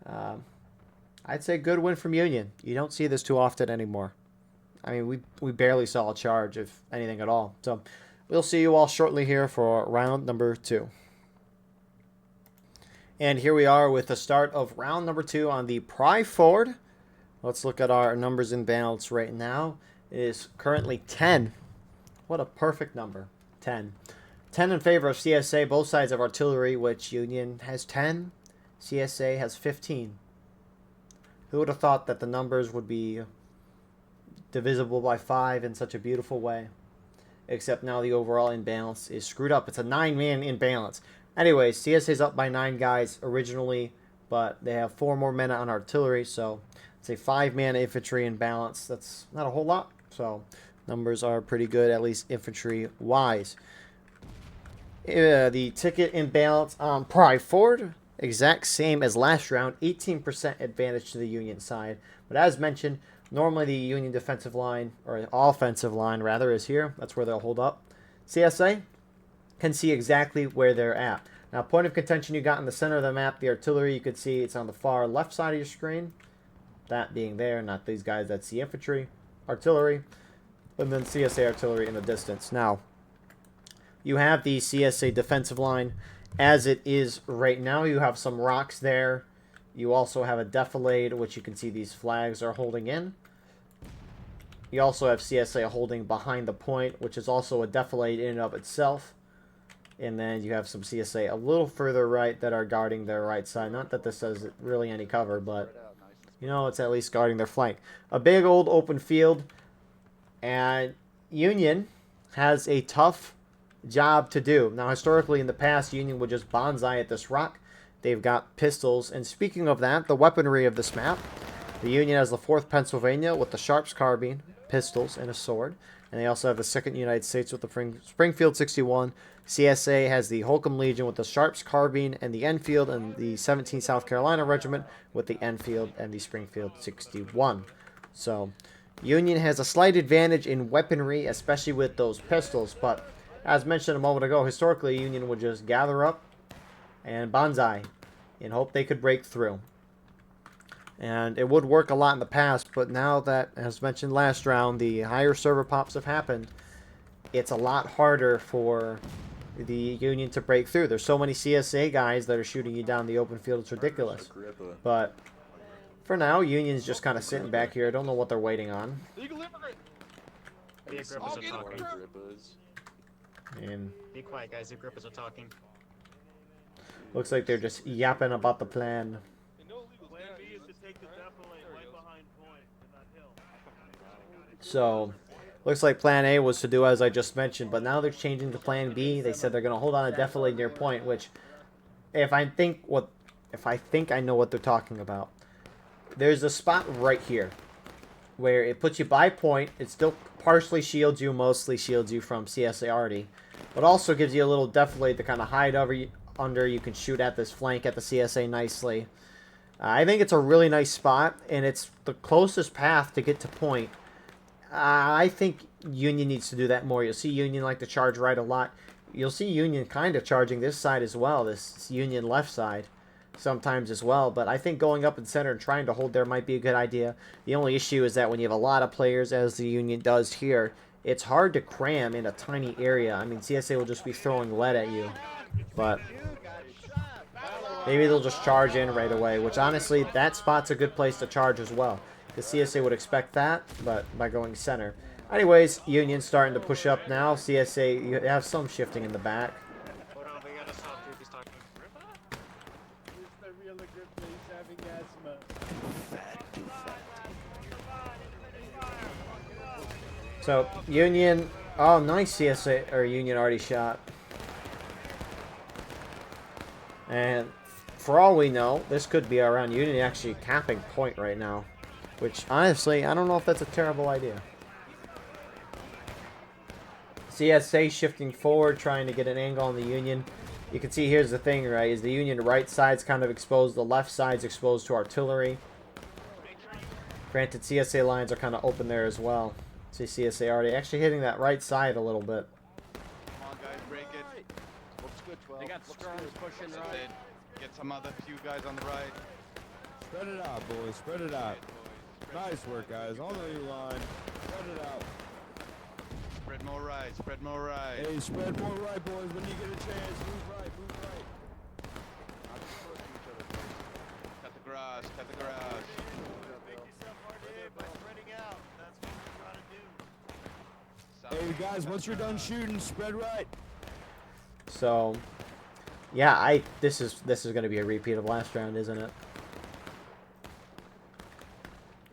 I'd say good win from Union. You don't see this too often anymore. I mean, we barely saw a charge, if anything at all. So we'll see you all shortly here for round number 2. And here we are with the start of round number 2 on the Pry Ford. Let's look at our numbers in balance right now. It is currently 10. What a perfect number. 10. 10 in favor of CSA, both sides of artillery, which Union has 10. CSA has 15. Who would have thought that the numbers would be divisible by 5 in such a beautiful way? Except now the overall imbalance is screwed up. It's a 9-man imbalance. Anyway, CSA's up by 9 guys originally, but they have 4 more men on artillery, so it's a 5-man infantry imbalance. That's not a whole lot, so numbers are pretty good, at least infantry-wise. The ticket imbalance on Pry Ford, exact same as last round, 18% advantage to the Union side. But as mentioned, normally the Union defensive line, or offensive line rather, is here. That's where they'll hold up. CSA can see exactly where they're at. Now, point of contention you got in the center of the map, the artillery, you could see it's on the far left side of your screen. That being there, not these guys, that's the infantry, artillery, and then CSA artillery in the distance. Now, you have the CSA defensive line as it is right now. You have some rocks there. You also have a defilade, which you can see these flags are holding in. You also have CSA holding behind the point, which is also a defilade in and of itself. And then you have some CSA a little further right that are guarding their right side. Not that this has really any cover, but, you know, it's at least guarding their flank. A big old open field. And Union has a tough job to do. Now, historically, in the past, Union would just bonsai at this rock. They've got pistols. And speaking of that, the weaponry of this map, the Union has the 4th Pennsylvania with the Sharps carbine, pistols, and a sword. And they also have the 2nd United States with the Springfield 61. CSA has the Holcomb Legion with the Sharps carbine and the Enfield, and the 17th South Carolina Regiment with the Enfield and the Springfield 61. So, Union has a slight advantage in weaponry, especially with those pistols. But, as mentioned a moment ago, historically, Union would just gather up and bonsai and hope they could break through. And it would work a lot in the past, but now that, as mentioned last round, the higher server pops have happened, it's a lot harder for the Union to break through. There's so many CSA guys that are shooting you down the open field, it's ridiculous. But for now, Union's just kind of sitting back here. I don't know what they're waiting on. Legal immigrant. The Agrippas are talking. And Be quiet, guys. The Agrippas are talking. looks like they're just yapping about the plan. So, looks like plan A was to do as I just mentioned, but now they're changing to plan B. They said they're going to hold on a defilade near point, which, if I think I know what they're talking about, there's a spot right here where it puts you by point. It still partially shields you, mostly shields you from CSA already, but also gives you a little defilade to kind of hide under. You can shoot at this flank at the CSA nicely. I think it's a really nice spot, and it's the closest path to get to point. I think Union needs to do that more. You'll see Union like to charge right a lot. You'll see Union kind of charging this side as well, this Union left side sometimes as well. But I think going up in center and trying to hold there might be a good idea. The only issue is that when you have a lot of players, as the Union does here, it's hard to cram in a tiny area. I mean, CSA will just be throwing lead at you. But maybe they'll just charge in right away, which honestly, that spot's a good place to charge as well. The CSA would expect that, but by going center. Anyways, Union's starting to push up now. CSA, you have some shifting in the back. Hold on, we gotta stop. He's talking. It's the real Agrippa. He's having asthma. So, Union... Oh, nice CSA, or Union already shot. And for all we know, this could be around Union actually capping point right now. Which, honestly, I don't know if that's a terrible idea. CSA shifting forward, trying to get an angle on the Union. You can see here's the thing, right? Is the Union right side's kind of exposed, the left side's exposed to artillery. Granted, CSA lines are kind of open there as well. See CSA already actually hitting that right side a little bit. Come on, guys, break it. Looks good, 12. They got Looks skirms good. pushing That's right. it. Get some other few guys on the right. Spread it out, boys. Spread it out. Nice work, guys. On the line. Spread it out. Spread more right. Spread more right. Hey, spread more right, boys. When you get a chance, move right. Move right. Not too close to each other, boys. Cut the grass. Cut the grass. Hey, guys, once you're done shooting, spread right. So, yeah, this is going to be a repeat of last round, isn't it?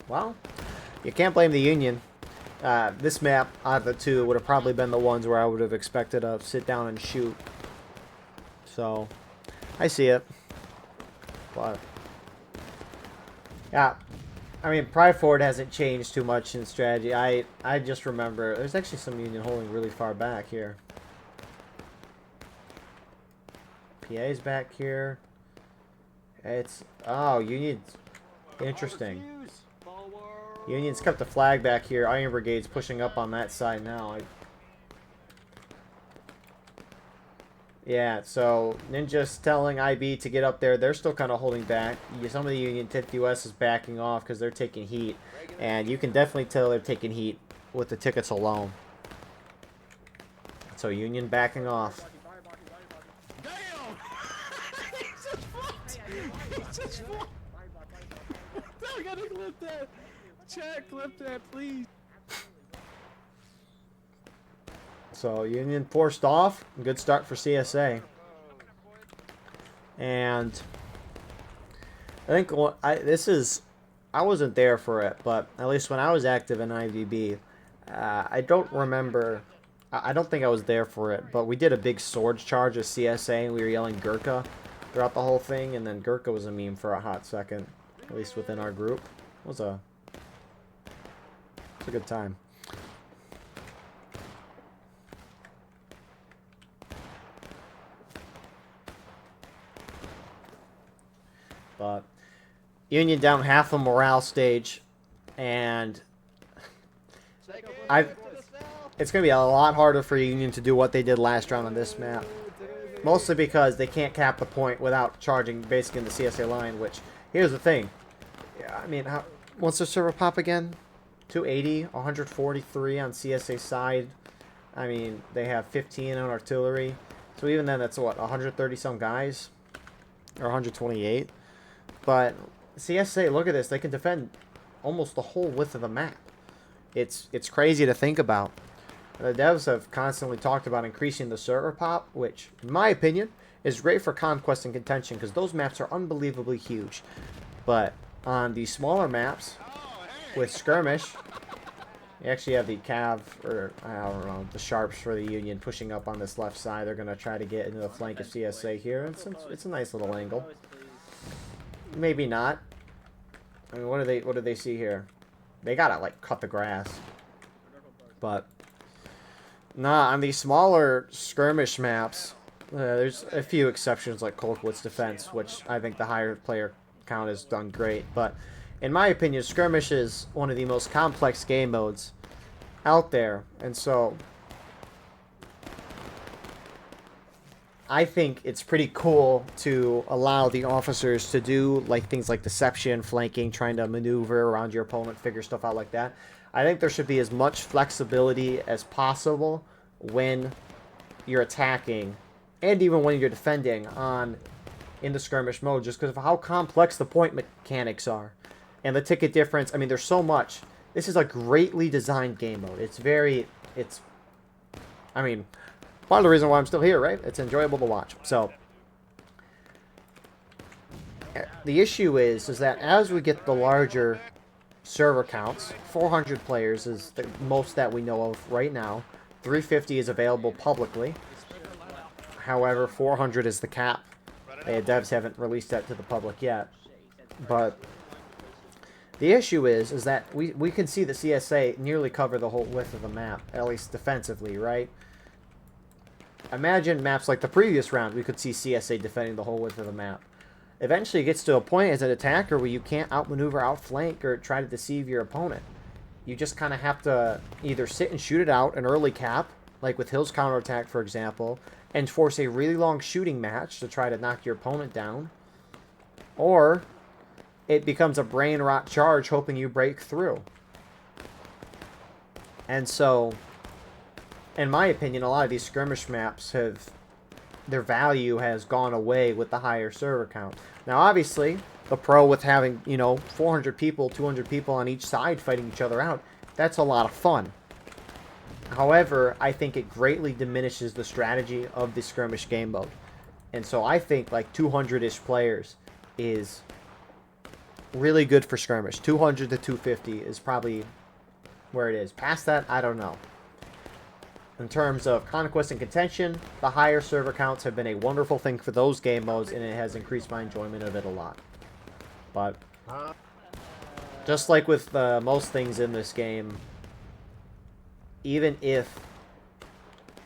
Well, you can't blame the Union. This map out of the two would have probably been the ones where I would have expected to sit down and shoot. So, I see it. But, yeah, I mean, Pry Forward hasn't changed too much in strategy. I just remember there's actually some Union holding really far back here. PA's back here. It's Union's interesting. Union's kept the flag back here. Iron Brigade's pushing up on that side now. Yeah, so Ninja's telling IB to get up there. They're still kind of holding back. Some of the Union 10th US is backing off because they're taking heat. And you can definitely tell they're taking heat with the tickets alone. So Union backing off. Damn! He just flipped! He just flipped! I gotta clip that! Chat, clip that, please! So Union forced off. Good start for CSA. And I think I wasn't there for it, but at least when I was active in IVB, I don't remember. I don't think I was there for it, but we did a big swords charge as CSA, and we were yelling Gurkha throughout the whole thing, and then Gurkha was a meme for a hot second, at least within our group. It was a good time. But Union down half a morale stage, and it's going to be a lot harder for Union to do what they did last round on this map. Mostly because they can't cap the point without charging basically in the CSA line, which, here's the thing. Yeah, I mean, what's the server pop again? 280, 143 on CSA side. I mean, they have 15 on artillery. So even then, that's what, 130 some guys? Or 128? But CSA, look at this. They can defend almost the whole width of the map. It's crazy to think about. The devs have constantly talked about increasing the server pop, which, in my opinion, is great for conquest and contention because those maps are unbelievably huge. But on the smaller maps with skirmish, you actually have the Cav, or I don't know, the Sharps for the Union pushing up on this left side. They're going to try to get into the flank of CSA here. It's a nice little angle. Maybe not. I mean, what do they see here? They gotta like cut the grass. But nah, on these smaller skirmish maps, there's a few exceptions like Colquitt's defense, which I think the higher player count has done great. But in my opinion, skirmish is one of the most complex game modes out there, and so I think it's pretty cool to allow the officers to do like things like deception, flanking, trying to maneuver around your opponent, figure stuff out like that. I think there should be as much flexibility as possible when you're attacking and even when you're defending in the skirmish mode, just because of how complex the point mechanics are and the ticket difference. I mean, there's so much. This is a greatly designed game mode. I mean, part of the reason why I'm still here, right? It's enjoyable to watch. So, the issue is that as we get the larger server counts, 400 players is the most that we know of right now. 350 is available publicly. However, 400 is the cap. Devs haven't released that to the public yet. But the issue is that we can see the CSA nearly cover the whole width of the map, at least defensively, right? imagine maps like the previous round, we could see CSA defending the whole width of the map. Eventually it gets to a point as an attacker where you can't outmaneuver, outflank, or try to deceive your opponent. You just kind of have to either sit and shoot it out, an early cap, like with Hill's counterattack, for example, and force a really long shooting match to try to knock your opponent down. Or it becomes a brain rot charge hoping you break through. And so, in my opinion, a lot of these skirmish maps have, their value has gone away with the higher server count. Now, obviously, the pro with having, you know, 400 people, 200 people on each side fighting each other out, that's a lot of fun. However, I think it greatly diminishes the strategy of the skirmish game mode. And so I think like 200-ish players is really good for skirmish. 200 to 250 is probably where it is. Past that, I don't know. In terms of conquest and contention, the higher server counts have been a wonderful thing for those game modes, and it has increased my enjoyment of it a lot. But just like with most things in this game, even if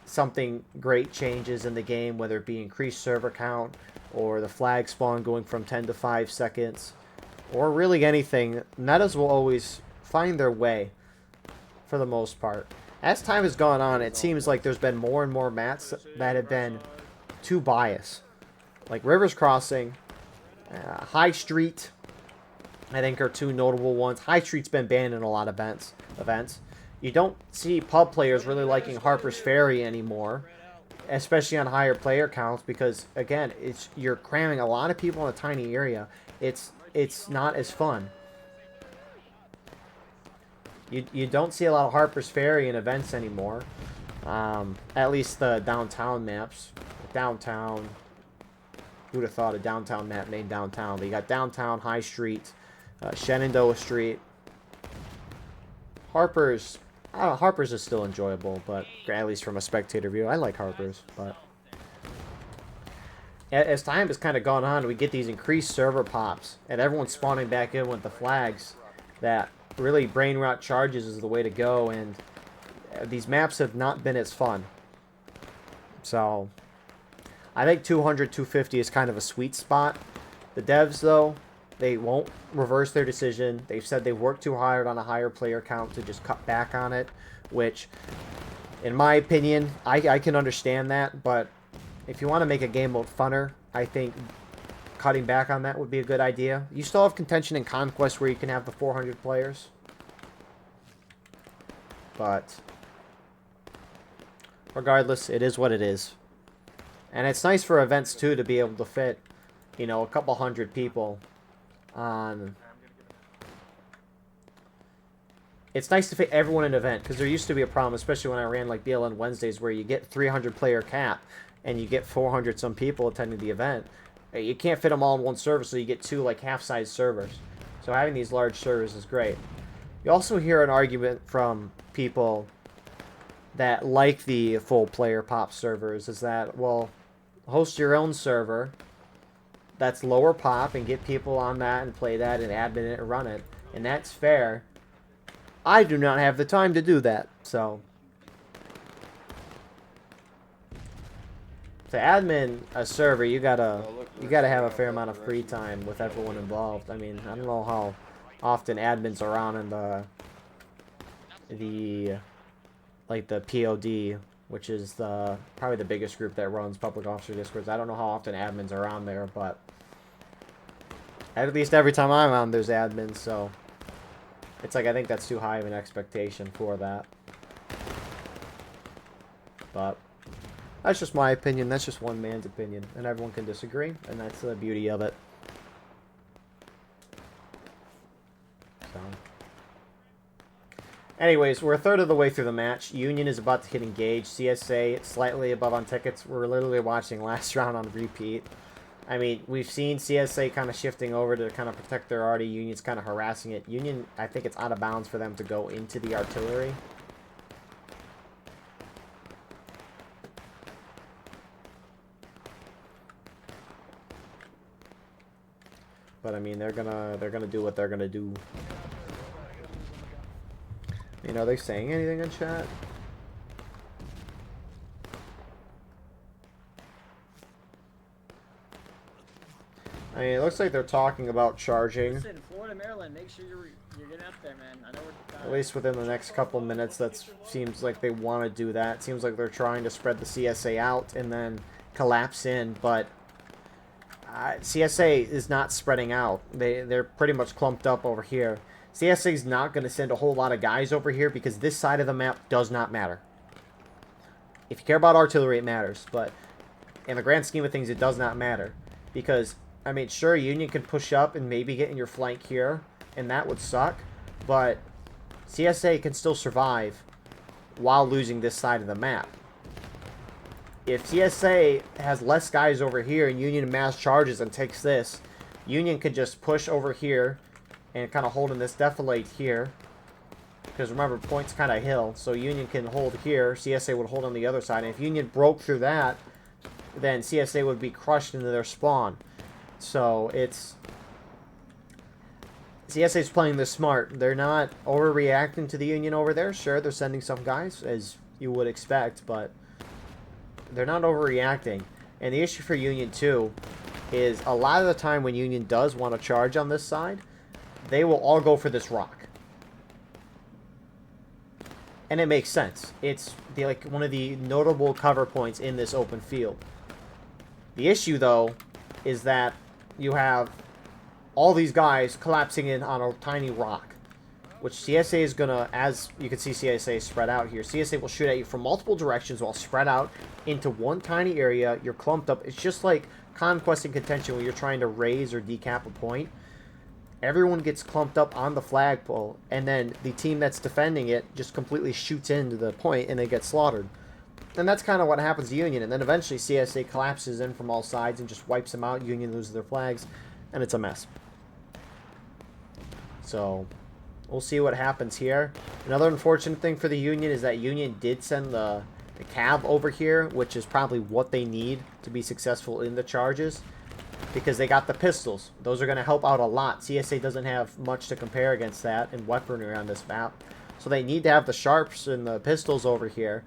something great changes in the game, whether it be increased server count or the flag spawn going from 10 to 5 seconds, or really anything, metas will always find their way for the most part. As time has gone on, it seems like there's been more and more maps that have been too biased. Like Rivers Crossing, High Street, I think are two notable ones. High Street's been banned in a lot of events. You don't see pub players really liking Harper's Ferry anymore, especially on higher player counts, because again, you're cramming a lot of people in a tiny area. It's not as fun. You don't see a lot of Harper's Ferry in events anymore. At least the downtown maps. Downtown. Who'd have thought a downtown map named downtown? But you got downtown, High Street, Shenandoah Street. Harper's. I don't know, Harper's is still enjoyable, but at least from a spectator view, I like Harper's. But as time has kind of gone on, we get these increased server pops, and everyone's spawning back in with the flags. That really brain rot charges is the way to go, and these maps have not been as fun. So I think 200, 250 is kind of a sweet spot. The devs, though, they won't reverse their decision. They've said they've worked too hard on a higher player count to just cut back on it, which, in my opinion, I can understand that, but if you want to make a game mode funner, I think cutting back on that would be a good idea. You still have contention and conquest where you can have the 400 players. But regardless, it is what it is. And it's nice for events, too, to be able to fit, you know, a couple hundred people on. It's nice to fit everyone in an event, because there used to be a problem, especially when I ran like BLN Wednesdays, where you get 300 player cap and you get 400 some people attending the event. You can't fit them all in one server, so you get two like half-size servers. So having these large servers is great. You also hear an argument from people that like the full player pop servers, is that, well, host your own server that's lower pop and get people on that and play that and admin it and run it. And that's fair. I do not have the time to do that, so to admin a server, you gotta have a fair amount of free time with everyone involved. I mean, I don't know how often admins are on in the POD, which is probably the biggest group that runs public officer discords. I don't know how often admins are on there, but at least every time I'm on, there's admins, so it's like I think that's too high of an expectation for that. But that's just my opinion. That's just one man's opinion, and everyone can disagree, and that's the beauty of it. So, anyways, we're a third of the way through the match. Union is about to get engaged. CSA slightly above on tickets. We're literally watching last round on repeat. I mean, we've seen CSA kind of shifting over to kind of protect their arty. Union's kind of harassing it. Union, I think it's out of bounds for them to go into the artillery. But I mean, they're gonna do what they're gonna do. You know, are they saying anything in chat? I mean, it looks like they're talking about charging. Listen, Florida, Maryland, make sure you're getting up there, man. I know we're At least within the next couple minutes, that seems like they want to do that. It seems like they're trying to spread the CSA out and then collapse in, but CSA is not spreading out. They're pretty much clumped up over here. CSA is not going to send a whole lot of guys over here because this side of the map does not matter. If you care about artillery, it matters, but in the grand scheme of things, it does not matter. Because, I mean, sure, Union can push up and maybe get in your flank here, and that would suck, but CSA can still survive while losing this side of the map. If CSA has less guys over here and Union mass charges and takes this, Union could just push over here and kind of hold in this defilade here. Because remember, point's kind of hill, so Union can hold here, CSA would hold on the other side. And if Union broke through that, then CSA would be crushed into their spawn. So it's... CSA's playing this smart. They're not overreacting to the Union over there. Sure, they're sending some guys, as you would expect, but they're not overreacting. And the issue for Union, too, is a lot of the time when Union does want to charge on this side, they will all go for this rock. And it makes sense. It's like one of the notable cover points in this open field. The issue, though, is that you have all these guys collapsing in on a tiny rock, which CSA is going to, as you can see CSA spread out here, CSA will shoot at you from multiple directions while spread out into one tiny area. You're clumped up. It's just like Conquest and Contention when you're trying to raise or decap a point. Everyone gets clumped up on the flagpole, and then the team that's defending it just completely shoots into the point, and they get slaughtered. And that's kind of what happens to Union, and then eventually CSA collapses in from all sides and just wipes them out. Union loses their flags, and it's a mess. So, we'll see what happens here. Another unfortunate thing for the Union is that Union did send the cav over here, which is probably what they need to be successful in the charges, because they got the pistols. Those are going to help out a lot. CSA doesn't have much to compare against that in weaponry on this map. So they need to have the sharps and the pistols over here.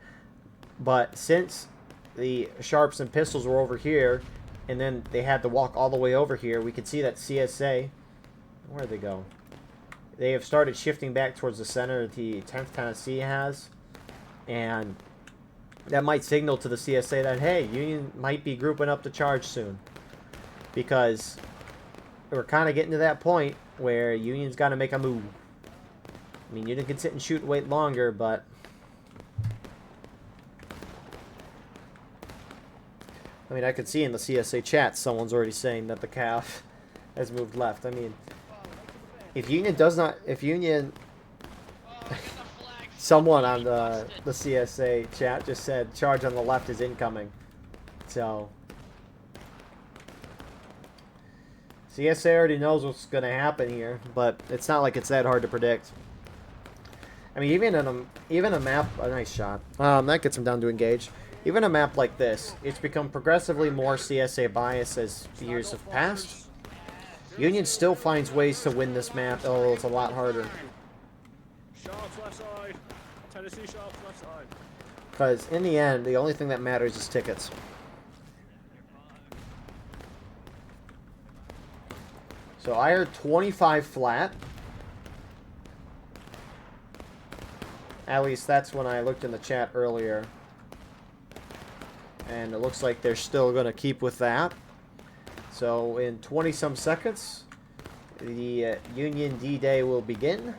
But since the sharps and pistols were over here, and then they had to walk all the way over here, we can see that CSA... Where'd they go? They have started shifting back towards the center the 10th Tennessee has. And that might signal to the CSA that, hey, Union might be grouping up to charge soon. Because we're kind of getting to that point where Union's got to make a move. I mean, Union can sit and shoot and wait longer, but... I mean, I could see in the CSA chat someone's already saying that the calf has moved left. I mean, if Union does not... If Union... Someone on the CSA chat just said charge on the left is incoming. So... CSA already knows what's going to happen here, but it's not like it's that hard to predict. I mean, even a map, a nice shot. That gets him down to engage. Even a map like this, it's become progressively more CSA biased as the years have passed. Union still finds ways to win this map, although it's a lot harder. Sharps left side. Tennessee sharps left side. Because in the end, the only thing that matters is tickets. So I heard 25 flat. At least that's when I looked in the chat earlier. And it looks like they're still going to keep with that. So in 20-some seconds, the Union D-Day will begin.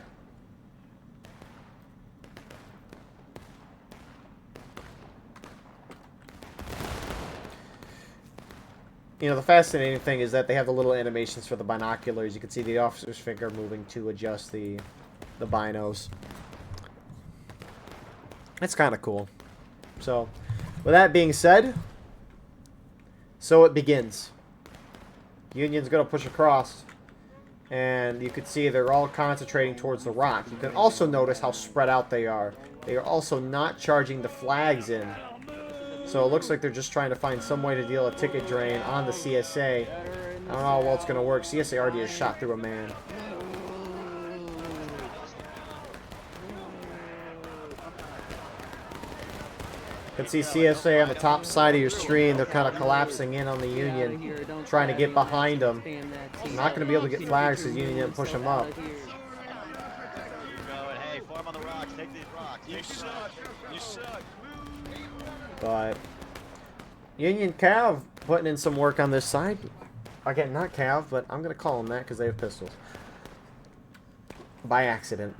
You know, the fascinating thing is that they have the little animations for the binoculars. You can see the officer's finger moving to adjust the binos. It's kind of cool. So, with that being said, so it begins. Union's going to push across. And you can see they're all concentrating towards the rock. You can also notice how spread out they are. They are also not charging the flags in. So it looks like they're just trying to find some way to deal a ticket drain on the CSA. I don't know how well it's going to work. CSA already has shot through a man. can see CSA on the top side of your screen. They're kind of collapsing in on the Union, trying to get behind them. Not going to be able to get flags because Union didn't push them up. Hey, form on the rocks. Take these rocks. You suck. You suck. But Union Cav putting in some work on this side. Again, not Cav, but I'm going to call them that because they have pistols. By accident.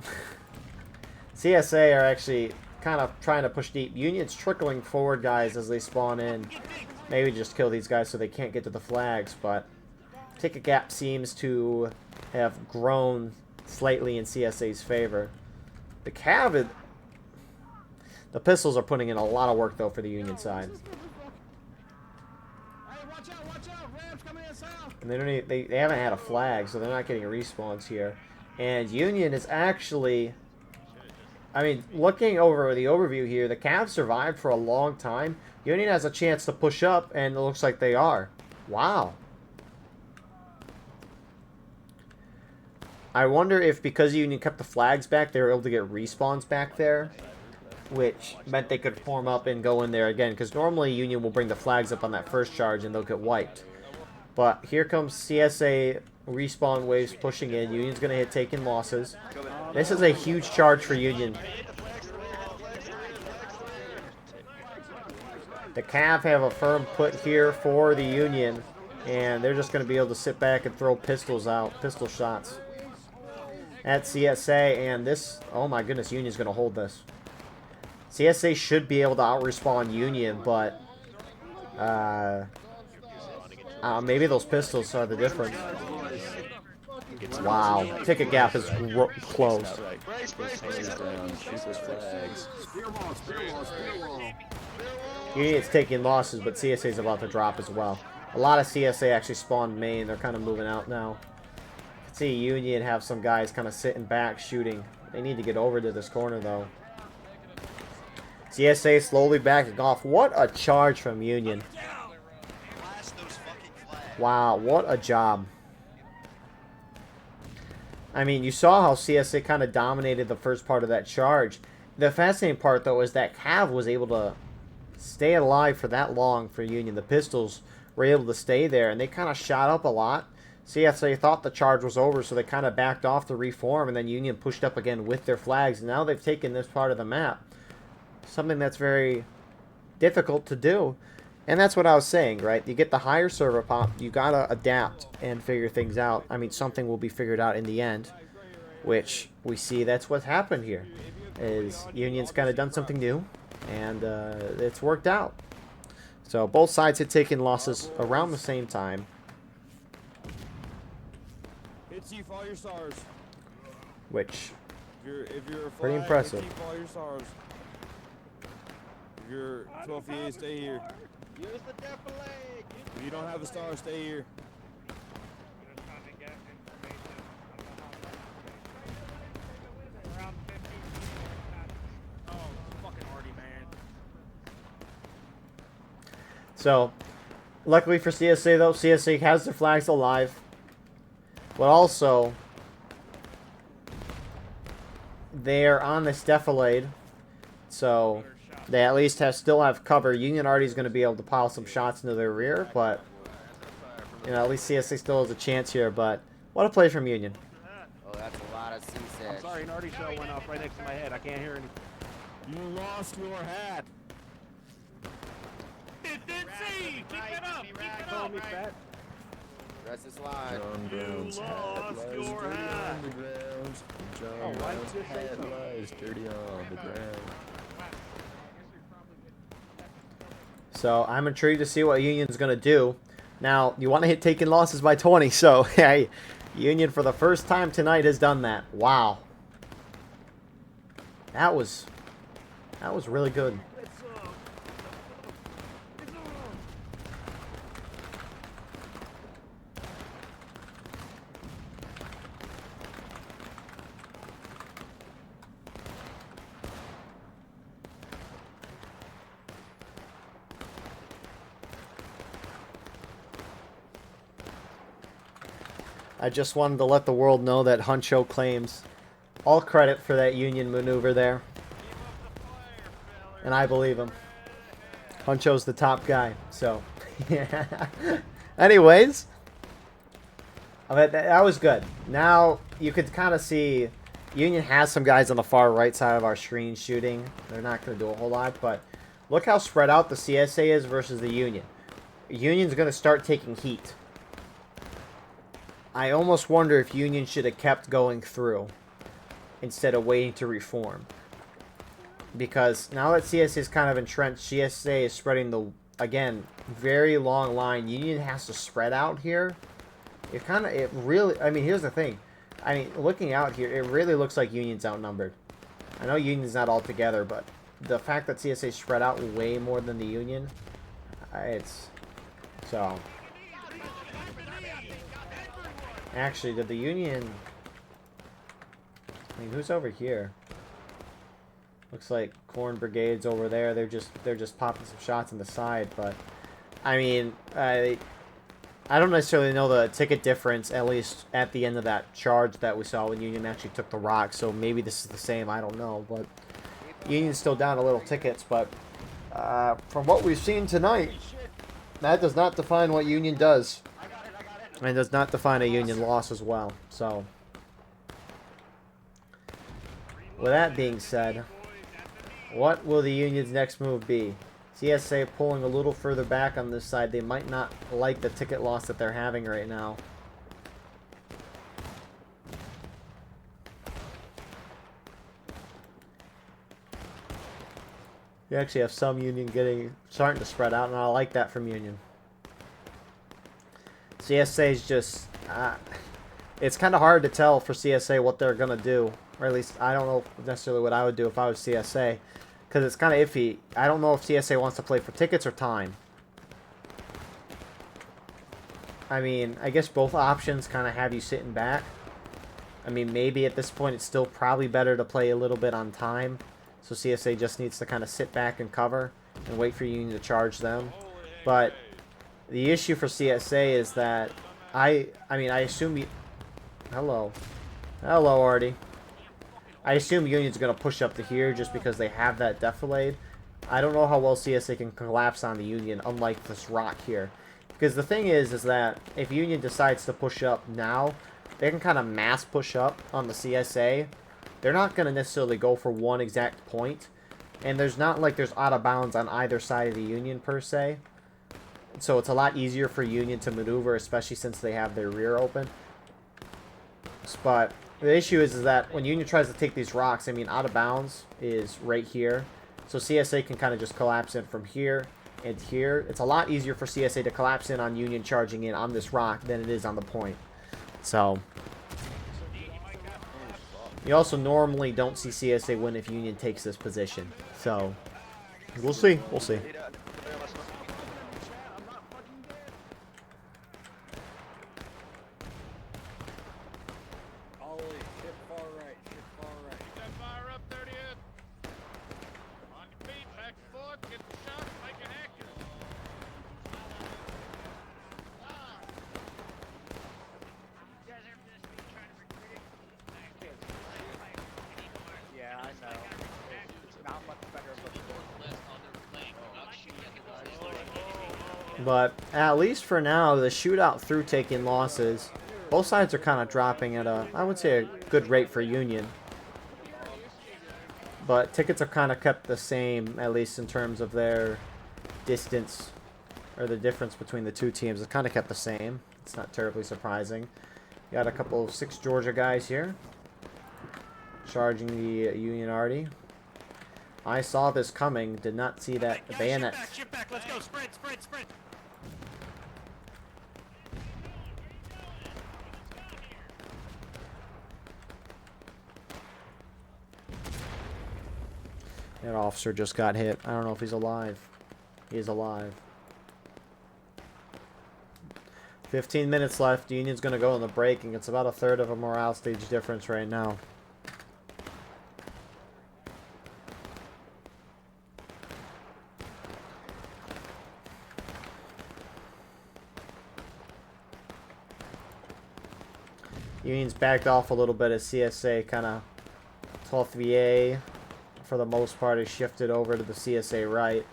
CSA are actually kind of trying to push deep. Union's trickling forward guys as they spawn in. Maybe just kill these guys so they can't get to the flags, but ticket gap seems to have grown slightly in CSA's favor. The Cav, the pistols are putting in a lot of work though for the Union side. And they don't even, they haven't had a flag, so they're not getting respawns here. And Union is actually, I mean, looking over the overview here, the Cavs survived for a long time. Union has a chance to push up, and it looks like they are. Wow. I wonder if because Union kept the flags back, they were able to get respawns back there, which meant they could form up and go in there again, because normally Union will bring the flags up on that first charge, and they'll get wiped. But here comes CSA respawn waves pushing in. Union's going to hit taking losses. This is a huge charge for Union. The Cav have a firm put here for the Union, and they're just going to be able to sit back and throw pistols out, pistol shots at CSA. And this, oh my goodness, Union's going to hold this. CSA should be able to out-respawn Union, but maybe those pistols are the difference. Wow, ticket gap is closed. Union's taking losses, but CSA is about to drop as well. A lot of CSA actually spawned main. They're kind of moving out now. You can see Union have some guys kind of sitting back shooting. They need to get over to this corner though. CSA slowly backing off. What a charge from Union. Wow, what a job. I mean, you saw how CSA kind of dominated the first part of that charge. The fascinating part, though, is that Cav was able to stay alive for that long for Union. The pistols were able to stay there, and they kind of shot up a lot. CSA thought the charge was over, so they kind of backed off to reform, and then Union pushed up again with their flags. And now they've taken this part of the map. Something that's very difficult to do. And that's what I was saying, right? You get the higher server pop, you gotta adapt and figure things out. I mean, something will be figured out in the end, which we see that's what happened here. Is Union's kind of done something new, and it's worked out. So both sides had taken losses around the same time. Hits you for all your stars. Which, If you're a flag, pretty impressive. hits you for all your stars. If you're 12 VA, stay here. Use the defilade. If you don't have a star, stay here. So, luckily for CSA though, CSA has their flags alive. But also, they're on this defilade. So, they at least still have cover. Union already is going to be able to pile some shots into their rear, but you know, at least CSA still has a chance here. But what a play from Union. Oh, that's a lot of C-sex. I'm sorry, an arty shell went off right next to my head. I can't hear anything. You lost your hat. Keep it up! Keep it Call up! me fat. Press this line. John Brown's hat lies dirty on the ground. John Brown's hat lies dirty on the ground. So I'm intrigued to see what Union's going to do. Now, you want to hit taking losses by 20, so hey, Union for the first time tonight has done that. Wow. That was really good. I just wanted to let the world know that Huncho claims all credit for that Union maneuver there. And I believe him. Huncho's the top guy. So, anyways, that was good. Now you could kind of see Union has some guys on the far right side of our screen shooting. They're not going to do a whole lot, but look how spread out the CSA is versus the Union. Union's going to start taking heat. I almost wonder if Union should have kept going through instead of waiting to reform. Because now that CSA is kind of entrenched, CSA is spreading the, again, very long line. Union has to spread out here. It really, I mean, here's the thing. I mean, looking out here, it really looks like Union's outnumbered. I know Union's not all together, but the fact that CSA spread out way more than the Union, it's, so. Actually, did the Union, I mean, who's over here? Looks like Corn Brigade's over there. They're just popping some shots on the side, but I mean, I don't necessarily know the ticket difference, at least at the end of that charge that we saw when Union actually took the rock, so maybe this is the same, I don't know, but Union's still down a little tickets, but from what we've seen tonight, that does not define what Union does, and does not define a Union loss as well, so with that being said, what will the Union's next move be? CSA pulling a little further back on this side. They might not like the ticket loss that they're having right now. You actually have some Union starting to spread out, and I like that from Union. CSA is just... it's kind of hard to tell for CSA what they're going to do. Or at least, I don't know necessarily what I would do if I was CSA. Because it's kind of iffy. I don't know if CSA wants to play for tickets or time. I mean, I guess both options kind of have you sitting back. I mean, maybe at this point it's still probably better to play a little bit on time. So CSA just needs to kind of sit back and cover and wait for Union to charge them. But the issue for CSA is that I mean, I assume... Hello. Hello, Artie. I assume Union's going to push up to here just because they have that defilade. I don't know how well CSA can collapse on the Union, unlike this rock here. Because the thing is that if Union decides to push up now, they can kind of mass push up on the CSA. They're not going to necessarily go for one exact point. And there's not like there's out of bounds on either side of the Union, per se. So it's a lot easier for Union to maneuver, especially since they have their rear open. But... the issue is that when Union tries to take these rocks, I mean, out of bounds is right here. So CSA can kind of just collapse in from here and here. It's a lot easier for CSA to collapse in on Union charging in on this rock than it is on the point. So, you also normally don't see CSA win if Union takes this position. So, we'll see. We'll see. But at least for now, the shootout through taking losses, both sides are kind of dropping at a, I would say, a good rate for Union. But tickets are kind of kept the same, at least in terms of their distance, or the difference between the two teams. It's kind of kept the same. It's not terribly surprising. Got a couple of 6 Georgia guys here, charging the Union Arty. I saw this coming, did not see that bayonet. Ship back, let's go, sprint, sprint, sprint. That officer just got hit. I don't know if he's alive. He's alive. 15 minutes left. Union's going to go in the break, and it's about a third of a morale stage difference right now. Union's backed off a little bit as CSA kind of 12th VA for the most part is shifted over to the CSA right.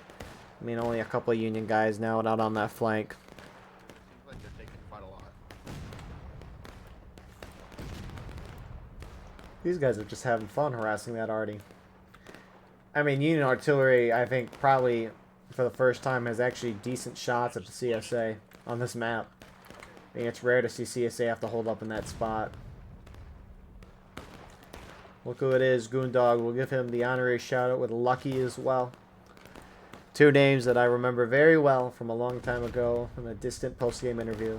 I mean, only a couple of Union guys now and out on that flank. Seems like they're taking quite a lot. These guys are just having fun harassing that arty. I mean, Union artillery, I think, probably for the first time has actually decent shots at the CSA on this map. I think it's rare to see CSA have to hold up in that spot. Look who it is, Goondog. We'll give him the honorary shout-out with Lucky as well. Two names that I remember very well from a long time ago from a distant post-game interview.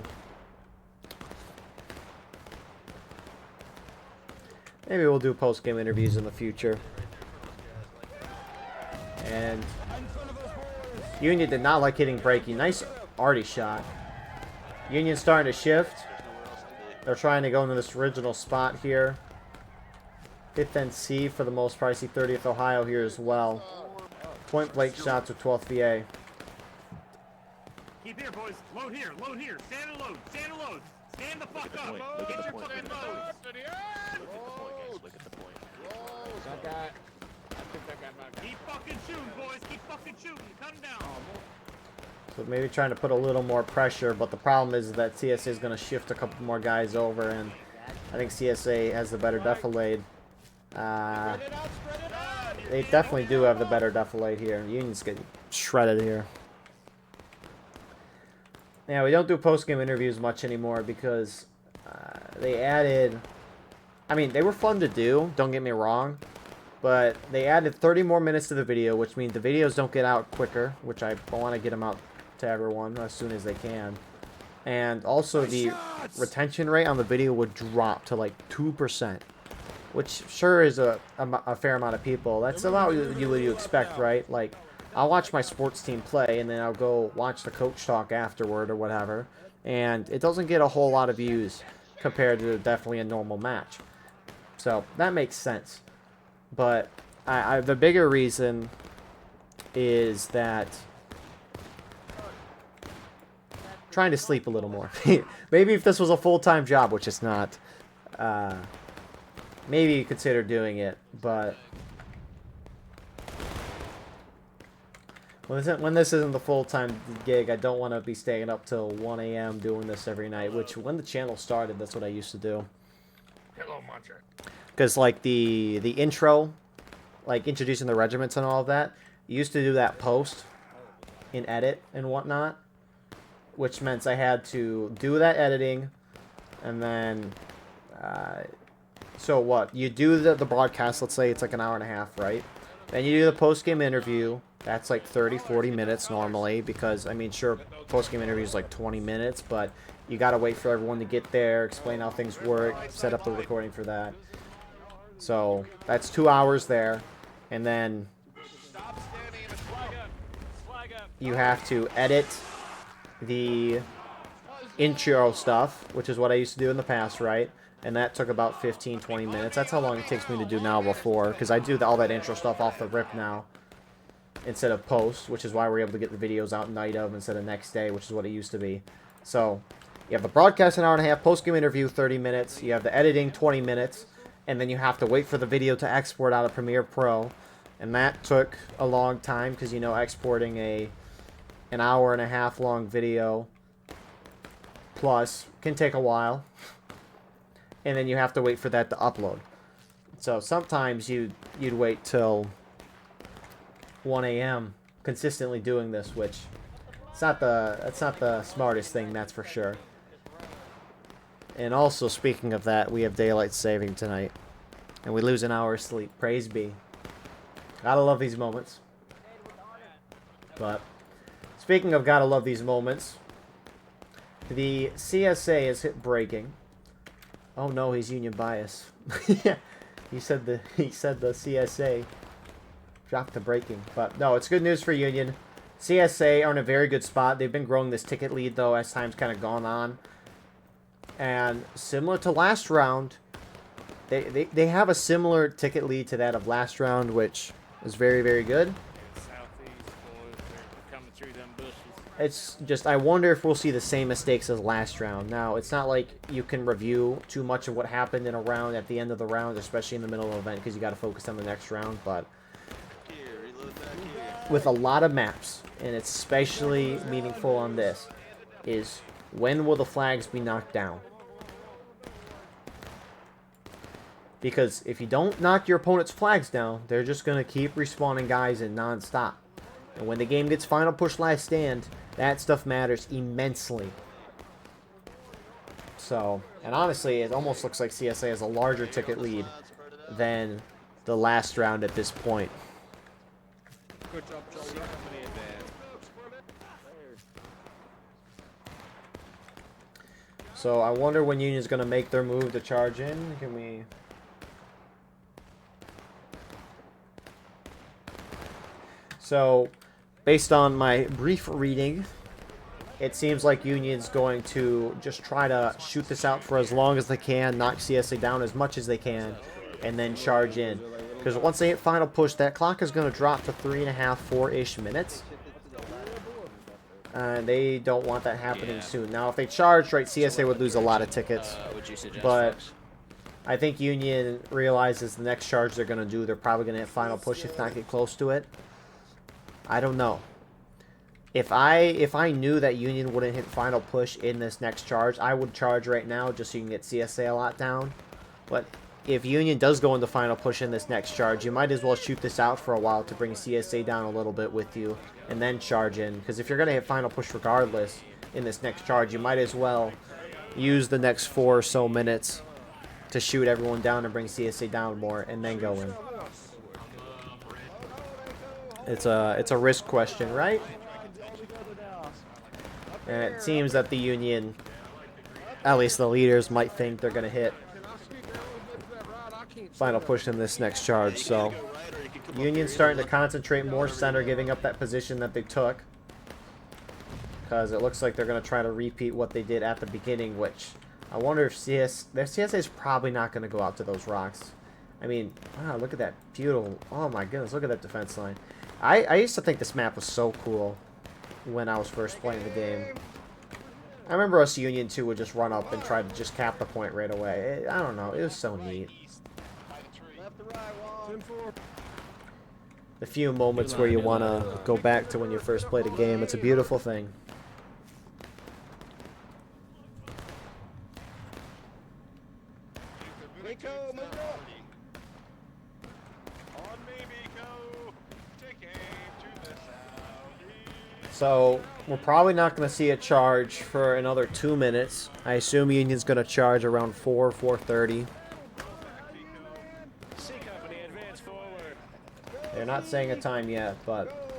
Maybe we'll do post-game interviews in the future. And Union did not like hitting breaking. Nice arty shot. Union's starting to shift. They're trying to go into this original spot here. 5th NC for the most part. I see 30th Ohio here as well. Point blank shots with 12th VA. Keep here, boys. Load here. Load here. Stand and load. Stand and load. Stand the fuck up. Look Get at your the point. fucking Look loads. at the point, guys. Look at the point. That guy. I think that guy might have Keep fucking shooting, boys. Keep fucking shooting. Cut 'em down. So maybe trying to put a little more pressure, but the problem is that CSA is going to shift a couple more guys over, and I think CSA has the better defilade. They definitely do have the better defilade here. Union's getting shredded here. Yeah, we don't do post-game interviews much anymore because they added... I mean, they were fun to do, don't get me wrong, but they added 30 more minutes to the video, which means the videos don't get out quicker, which I want to get them out to everyone as soon as they can. And also the retention rate on the video would drop to like 2%. Which sure is a fair amount of people. That's about what you expect, right? Like, I'll watch my sports team play, and then I'll go watch the coach talk afterward or whatever. And it doesn't get a whole lot of views compared to definitely a normal match. So, that makes sense. But the bigger reason is that... trying to sleep a little more. Maybe if this was a full-time job, which it's not... maybe consider doing it, but when this isn't the full-time gig, I don't want to be staying up till 1 a.m. doing this every night, which when the channel started, that's what I used to do. Hello, Muncher. Because, like, the intro, like, introducing the regiments and all of that, you used to do that post in edit and whatnot, which meant I had to do that editing, and then... so what? You do the broadcast, let's say it's like an hour and a half, right? Then you do the post-game interview. That's like 30, 40 minutes normally because, I mean, sure, post-game interview is like 20 minutes, but you got to wait for everyone to get there, explain how things work, set up the recording for that. So that's 2 hours there. And then you have to edit the intro stuff, which is what I used to do in the past, right? And that took about 15, 20 minutes. That's how long it takes me to do now before, because I do all that intro stuff off the rip now instead of post, which is why we're able to get the videos out night of instead of next day, which is what it used to be. So you have the broadcast an hour and a half, post-game interview 30 minutes, you have the editing 20 minutes, and then you have to wait for the video to export out of Premiere Pro. And that took a long time because, you know, exporting an hour and a half long video plus can take a while. And then you have to wait for that to upload. So sometimes you'd wait till 1 a.m. consistently doing this, which it's not the smartest thing, that's for sure. And also, speaking of that, we have daylight saving tonight, and we lose an hour of sleep. Praise be. Gotta love these moments. But speaking of gotta love these moments, the CSA is hit breaking. Oh no, he's Union bias. Yeah, he said the CSA dropped the braking. But no, it's good news for Union. CSA are in a very good spot. They've been growing this ticket lead though as time's kind of gone on. And similar to last round, they have a similar ticket lead to that of last round, which is very, very good. Southeast, boys, they're coming through them bushes. It's just, I wonder if we'll see the same mistakes as last round. Now, it's not like you can review too much of what happened in a round at the end of the round, especially in the middle of the event, because you got to focus on the next round. But with a lot of maps and it's especially meaningful on this, is when will the flags be knocked down? Because if you don't knock your opponent's flags down, they're just going to keep respawning guys in non-stop. And when the game gets final push last stand, that stuff matters immensely. So, and honestly, it almost looks like CSA has a larger ticket lead than the last round at this point. Good job, Joe. C Company advance. So I wonder when Union's going to make their move to charge in. Can we... So, based on my brief reading, it seems like Union's going to just try to shoot this out for as long as they can, knock CSA down as much as they can, and then charge in. Because once they hit final push, that clock is going to drop to 3.5, 4-ish minutes. And they don't want that happening soon. Now, if they charged, right, CSA would lose a lot of tickets. But I think Union realizes the next charge they're going to do, they're probably going to hit final push, if not get close to it. I don't know. If I knew that Union wouldn't hit final push in this next charge, I would charge right now just so you can get CSA a lot down. But if Union does go into final push in this next charge, you might as well shoot this out for a while to bring CSA down a little bit with you and then charge in. Because if you're going to hit final push regardless in this next charge, you might as well use the next 4 or so minutes to shoot everyone down and bring CSA down more and then go in. It's a risk question, right? And it seems that the Union, at least the leaders, might think they're going to hit final push in this next charge. So Union's starting to concentrate more center, giving up that position that they took. Because it looks like they're going to try to repeat what they did at the beginning, which I wonder if their CSA is probably not going to go out to those rocks. I mean, wow, look at that beautiful, oh my goodness, look at that defense line. I used to think this map was so cool when I was first playing the game. I remember us Union 2 would just run up and try to just cap the point right away. I don't know, it was so neat. The few moments where you want to go back to when you first played a game, it's a beautiful thing. So, we're probably not going to see a charge for another 2 minutes. I assume Union's going to charge around 4:30. They're not saying a time yet, but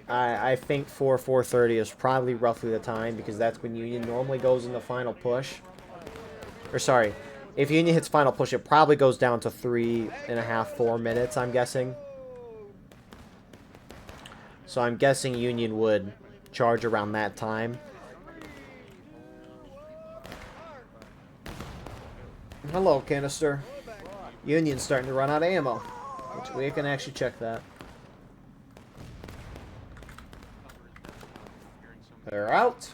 I think 4:30 is probably roughly the time, because that's when Union normally goes in the final push. Or sorry, if Union hits final push, it probably goes down to 3.5, 4 minutes, I'm guessing. So I'm guessing Union would charge around that time. Hello, canister. Union's starting to run out of ammo. Which we can actually check that. They're out.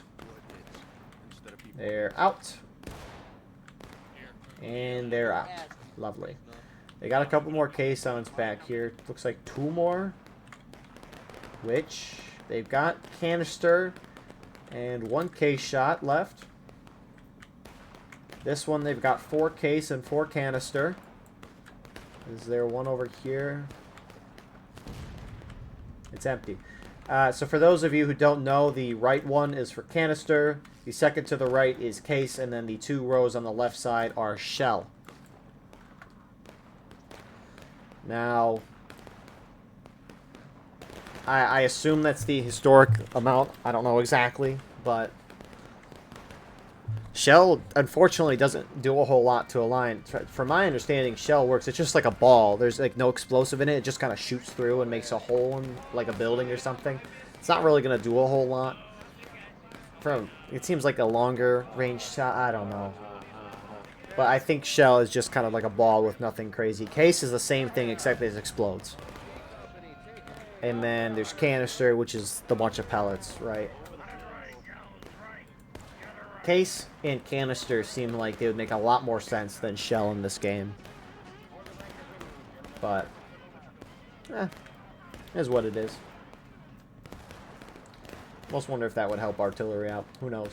They're out. And they're out. Lovely. They got a couple more K-sounds back here. Looks like 2 more. Which they've got canister and 1 case shot left. This one they've got 4 case and 4 canister. Is there one over here? It's empty. So for those of you who don't know, the right one is for canister, the second to the right is case, and then the 2 rows on the left side are shell. Now, I assume that's the historic amount. I don't know exactly, but shell, unfortunately, doesn't do a whole lot to a line. From my understanding, shell works. It's just like a ball. There's like no explosive in it. It just kind of shoots through and makes a hole in like a building or something. It's not really going to do a whole lot. It seems like a longer range shot. I don't know. But I think shell is just kind of like a ball with nothing crazy. Case is the same thing except it explodes. And then there's canister, which is the bunch of pellets, right? Case and canister seem like they would make a lot more sense than shell in this game. But, is what it is. Almost wonder if that would help artillery out. Who knows?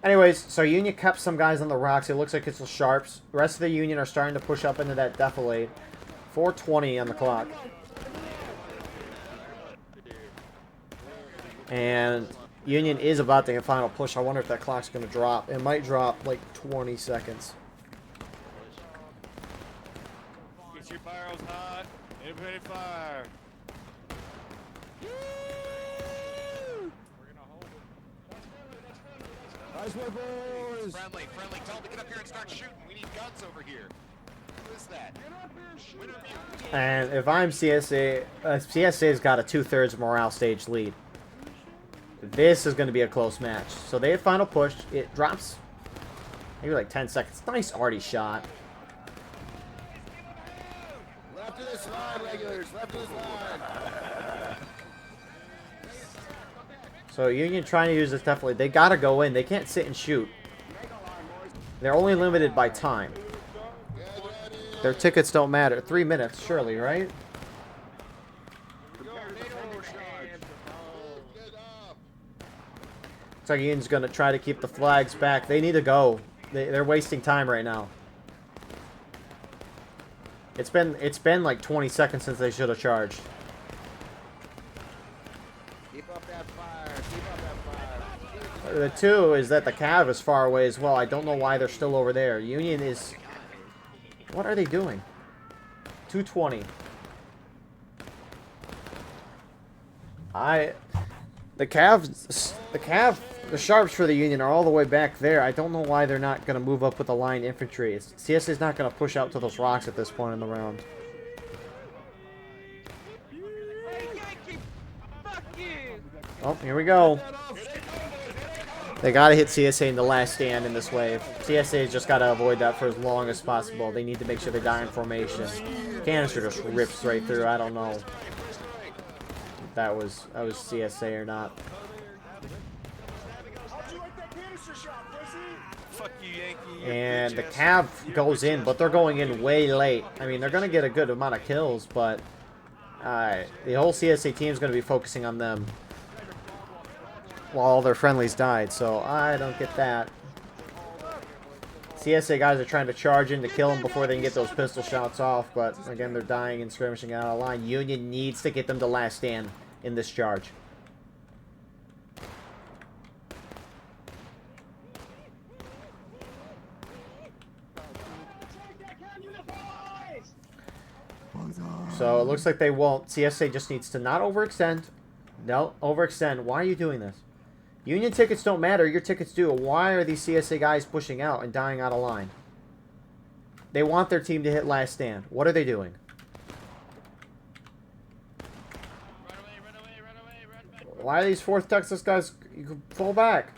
Anyways, so Union kept some guys on the rocks. It looks like it's the Sharps. The rest of the Union are starting to push up into that defilade. 4:20 on the clock. And Union is about to get final push. I wonder if that clock's going to drop. It might drop like 20 seconds. Get your barrels hot. Everybody fire. Nice work, boys. Friendly. Tell them to get up here and start shooting. We need guns over here. Who is that? And if I'm CSA, CSA's got a 2/3 morale stage lead. This is going to be a close match. So they have final push. It drops maybe like 10 seconds. Nice arty shot. Left of this line, regulars. Left of this line. So Union trying to use this definitely. They got to go in. They can't sit and shoot. They're only limited by time. Their tickets don't matter. 3 minutes, surely, right? Looks like Union's going to try to keep the flags back. They need to go. They're wasting time right now. It's been like 20 seconds since they should have charged. Keep up that fire. Keep up that fire. The two is that the Cav is far away as well. I don't know why they're still over there. Union is... What are they doing? 2:20. The Sharps for the Union are all the way back there. I don't know why they're not going to move up with the line infantry. CSA's not going to push out to those rocks at this point in the round. Oh, here we go. They got to hit CSA in the last stand in this wave. CSA's just got to avoid that for as long as possible. They need to make sure they die in formation. Canister just rips straight through. I don't know if that was CSA or not. And the Cav goes in, but they're going in way late. I mean, they're going to get a good amount of kills, but the whole CSA team is going to be focusing on them while all their friendlies died, so I don't get that. CSA guys are trying to charge in to kill them before they can get those pistol shots off, but again, they're dying and skirmishing out of line. Union needs to get them to last stand in this charge. So it looks like they won't. CSA just needs to not overextend. No, overextend. Why are you doing this? Union tickets don't matter. Your tickets do. Why are these CSA guys pushing out and dying out of line? They want their team to hit last stand. What are they doing? Why are these 4th Texas guys? You can fall back.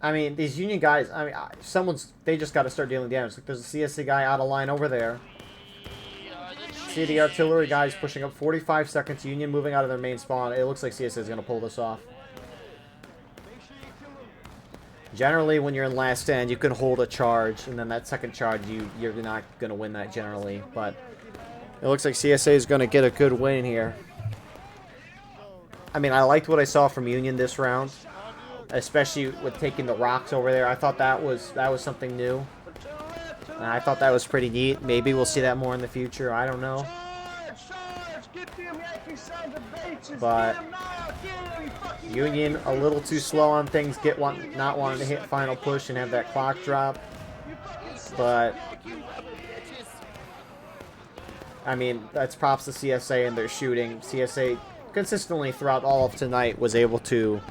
I mean, these Union guys, I mean, they just got to start dealing damage. Like, there's a CSA guy out of line over there. See the artillery guys pushing up 45 seconds. Union moving out of their main spawn. It looks like CSA is going to pull this off. Generally, when you're in last stand, you can hold a charge, and then that second charge, you're not going to win that generally. But it looks like CSA is going to get a good win here. I mean, I liked what I saw from Union this round, especially with taking the rocks over there. I thought that was something new. I thought that was pretty neat. Maybe we'll see that more in the future. I don't know. But Union a little too slow on things. Not wanting to hit final push and have that clock drop. But I mean, that's props to CSA and their shooting. CSA consistently throughout all of tonight was able to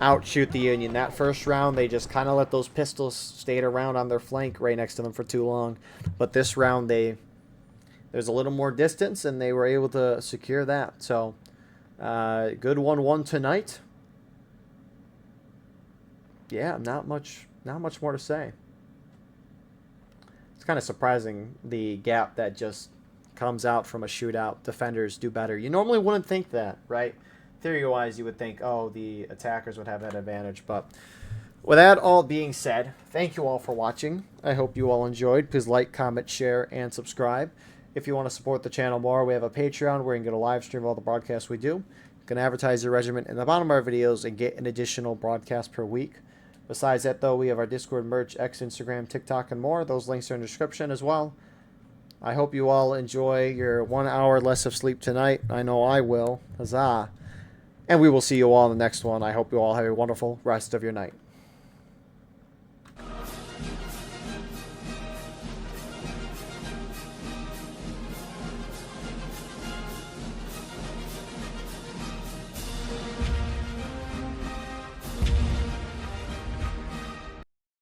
outshoot the Union. That first round, they just kind of let those pistols stayed around on their flank right next to them for too long. But this round, there's a little more distance, and they were able to secure that. So, good 1-1 tonight. Yeah, not much more to say. It's kind of surprising the gap that just comes out from a shootout. Defenders do better. You normally wouldn't think that, right? Theory-wise, you would think, oh, the attackers would have that advantage. But with that all being said, thank you all for watching. I hope you all enjoyed. Please like, comment, share, and subscribe. If you want to support the channel more, we have a Patreon where you can get a live stream of all the broadcasts we do. You can advertise your regiment in the bottom of our videos and get an additional broadcast per week. Besides that, though, we have our Discord, merch, X, Instagram, TikTok, and more. Those links are in the description as well. I hope you all enjoy your 1 hour less of sleep tonight. I know I will. Huzzah. And we will see you all in the next one. I hope you all have a wonderful rest of your night.